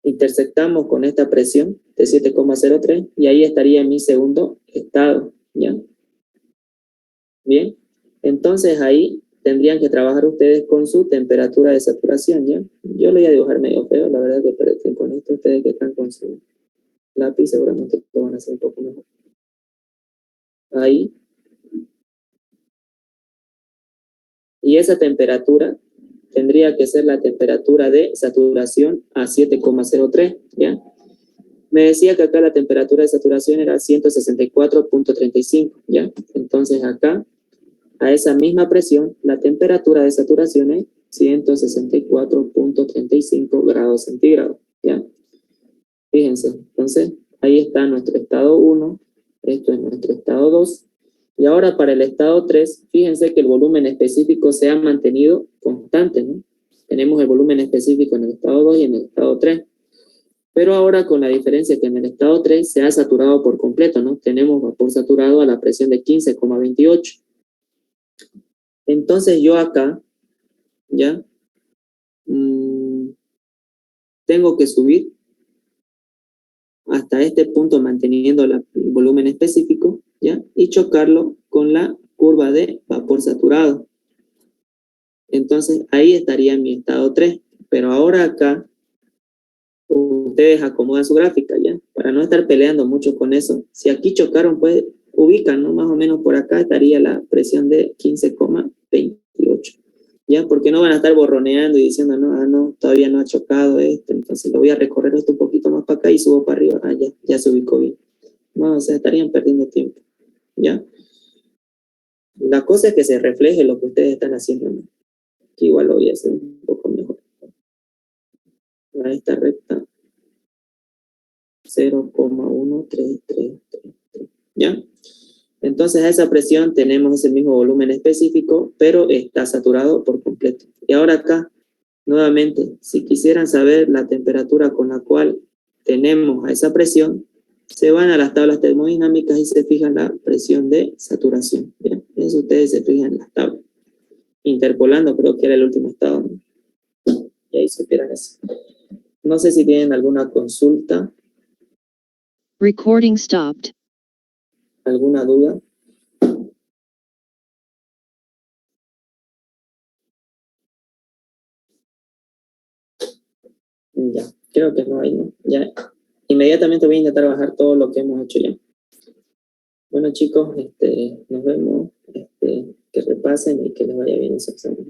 A: Intersectamos con esta presión de 7,03 y ahí estaría mi segundo estado, ¿ya? Bien, entonces ahí tendrían que trabajar ustedes con su temperatura de saturación, ¿ya? Yo lo voy a dibujar medio feo, la verdad que pero con esto ustedes que están con su lápiz seguramente lo van a hacer un poco mejor. Ahí. Y esa temperatura tendría que ser la temperatura de saturación a 7,03, ¿ya? Me decía que acá la temperatura de saturación era 164.35, ¿ya? Entonces acá, a esa misma presión, la temperatura de saturación es 164.35 grados centígrados, ¿ya? Fíjense, entonces ahí está nuestro estado 1, esto es nuestro estado 2, y ahora para el estado 3, fíjense que el volumen específico se ha mantenido constante, ¿no? Tenemos el volumen específico en el estado 2 y en el estado 3, pero ahora con la diferencia que en el estado 3 se ha saturado por completo, ¿no? Tenemos vapor saturado a la presión de 15,28. Entonces yo acá, ¿ya? Tengo que subir hasta este punto manteniendo el volumen específico, ¿ya? Y chocarlo con la curva de vapor saturado. Entonces ahí estaría mi estado 3, pero ahora acá ustedes acomodan su gráfica, ¿ya? Para no estar peleando mucho con eso. Si aquí chocaron, pues ubican, ¿no? Más o menos por acá estaría la presión de 15,28. ¿Ya? Porque no van a estar borroneando y diciendo, no, todavía no ha chocado esto, entonces lo voy a recorrer esto un poquito más para acá y subo para arriba. Ya se ubicó bien. No, o sea, estarían perdiendo tiempo. ¿Ya? La cosa es que se refleje lo que ustedes están haciendo, ¿no? Aquí igual lo voy a hacer un poco mejor. A esta recta 0,1333. ¿Ya? Entonces a esa presión tenemos ese mismo volumen específico, pero está saturado por completo. Y ahora acá, nuevamente, si quisieran saber la temperatura con la cual tenemos a esa presión, se van a las tablas termodinámicas y se fijan la presión de saturación. ¿Ya? Eso ustedes se fijan en las tablas. Interpolando creo que era el último estado, ¿no? Y ahí supieran eso. No sé si tienen alguna consulta,
B: Recording stopped.
A: alguna duda. Ya, creo que no hay, ¿no? Ya, inmediatamente voy a intentar bajar todo lo que hemos hecho ya. Bueno chicos, nos vemos, que repasen y que les vaya bien ese examen.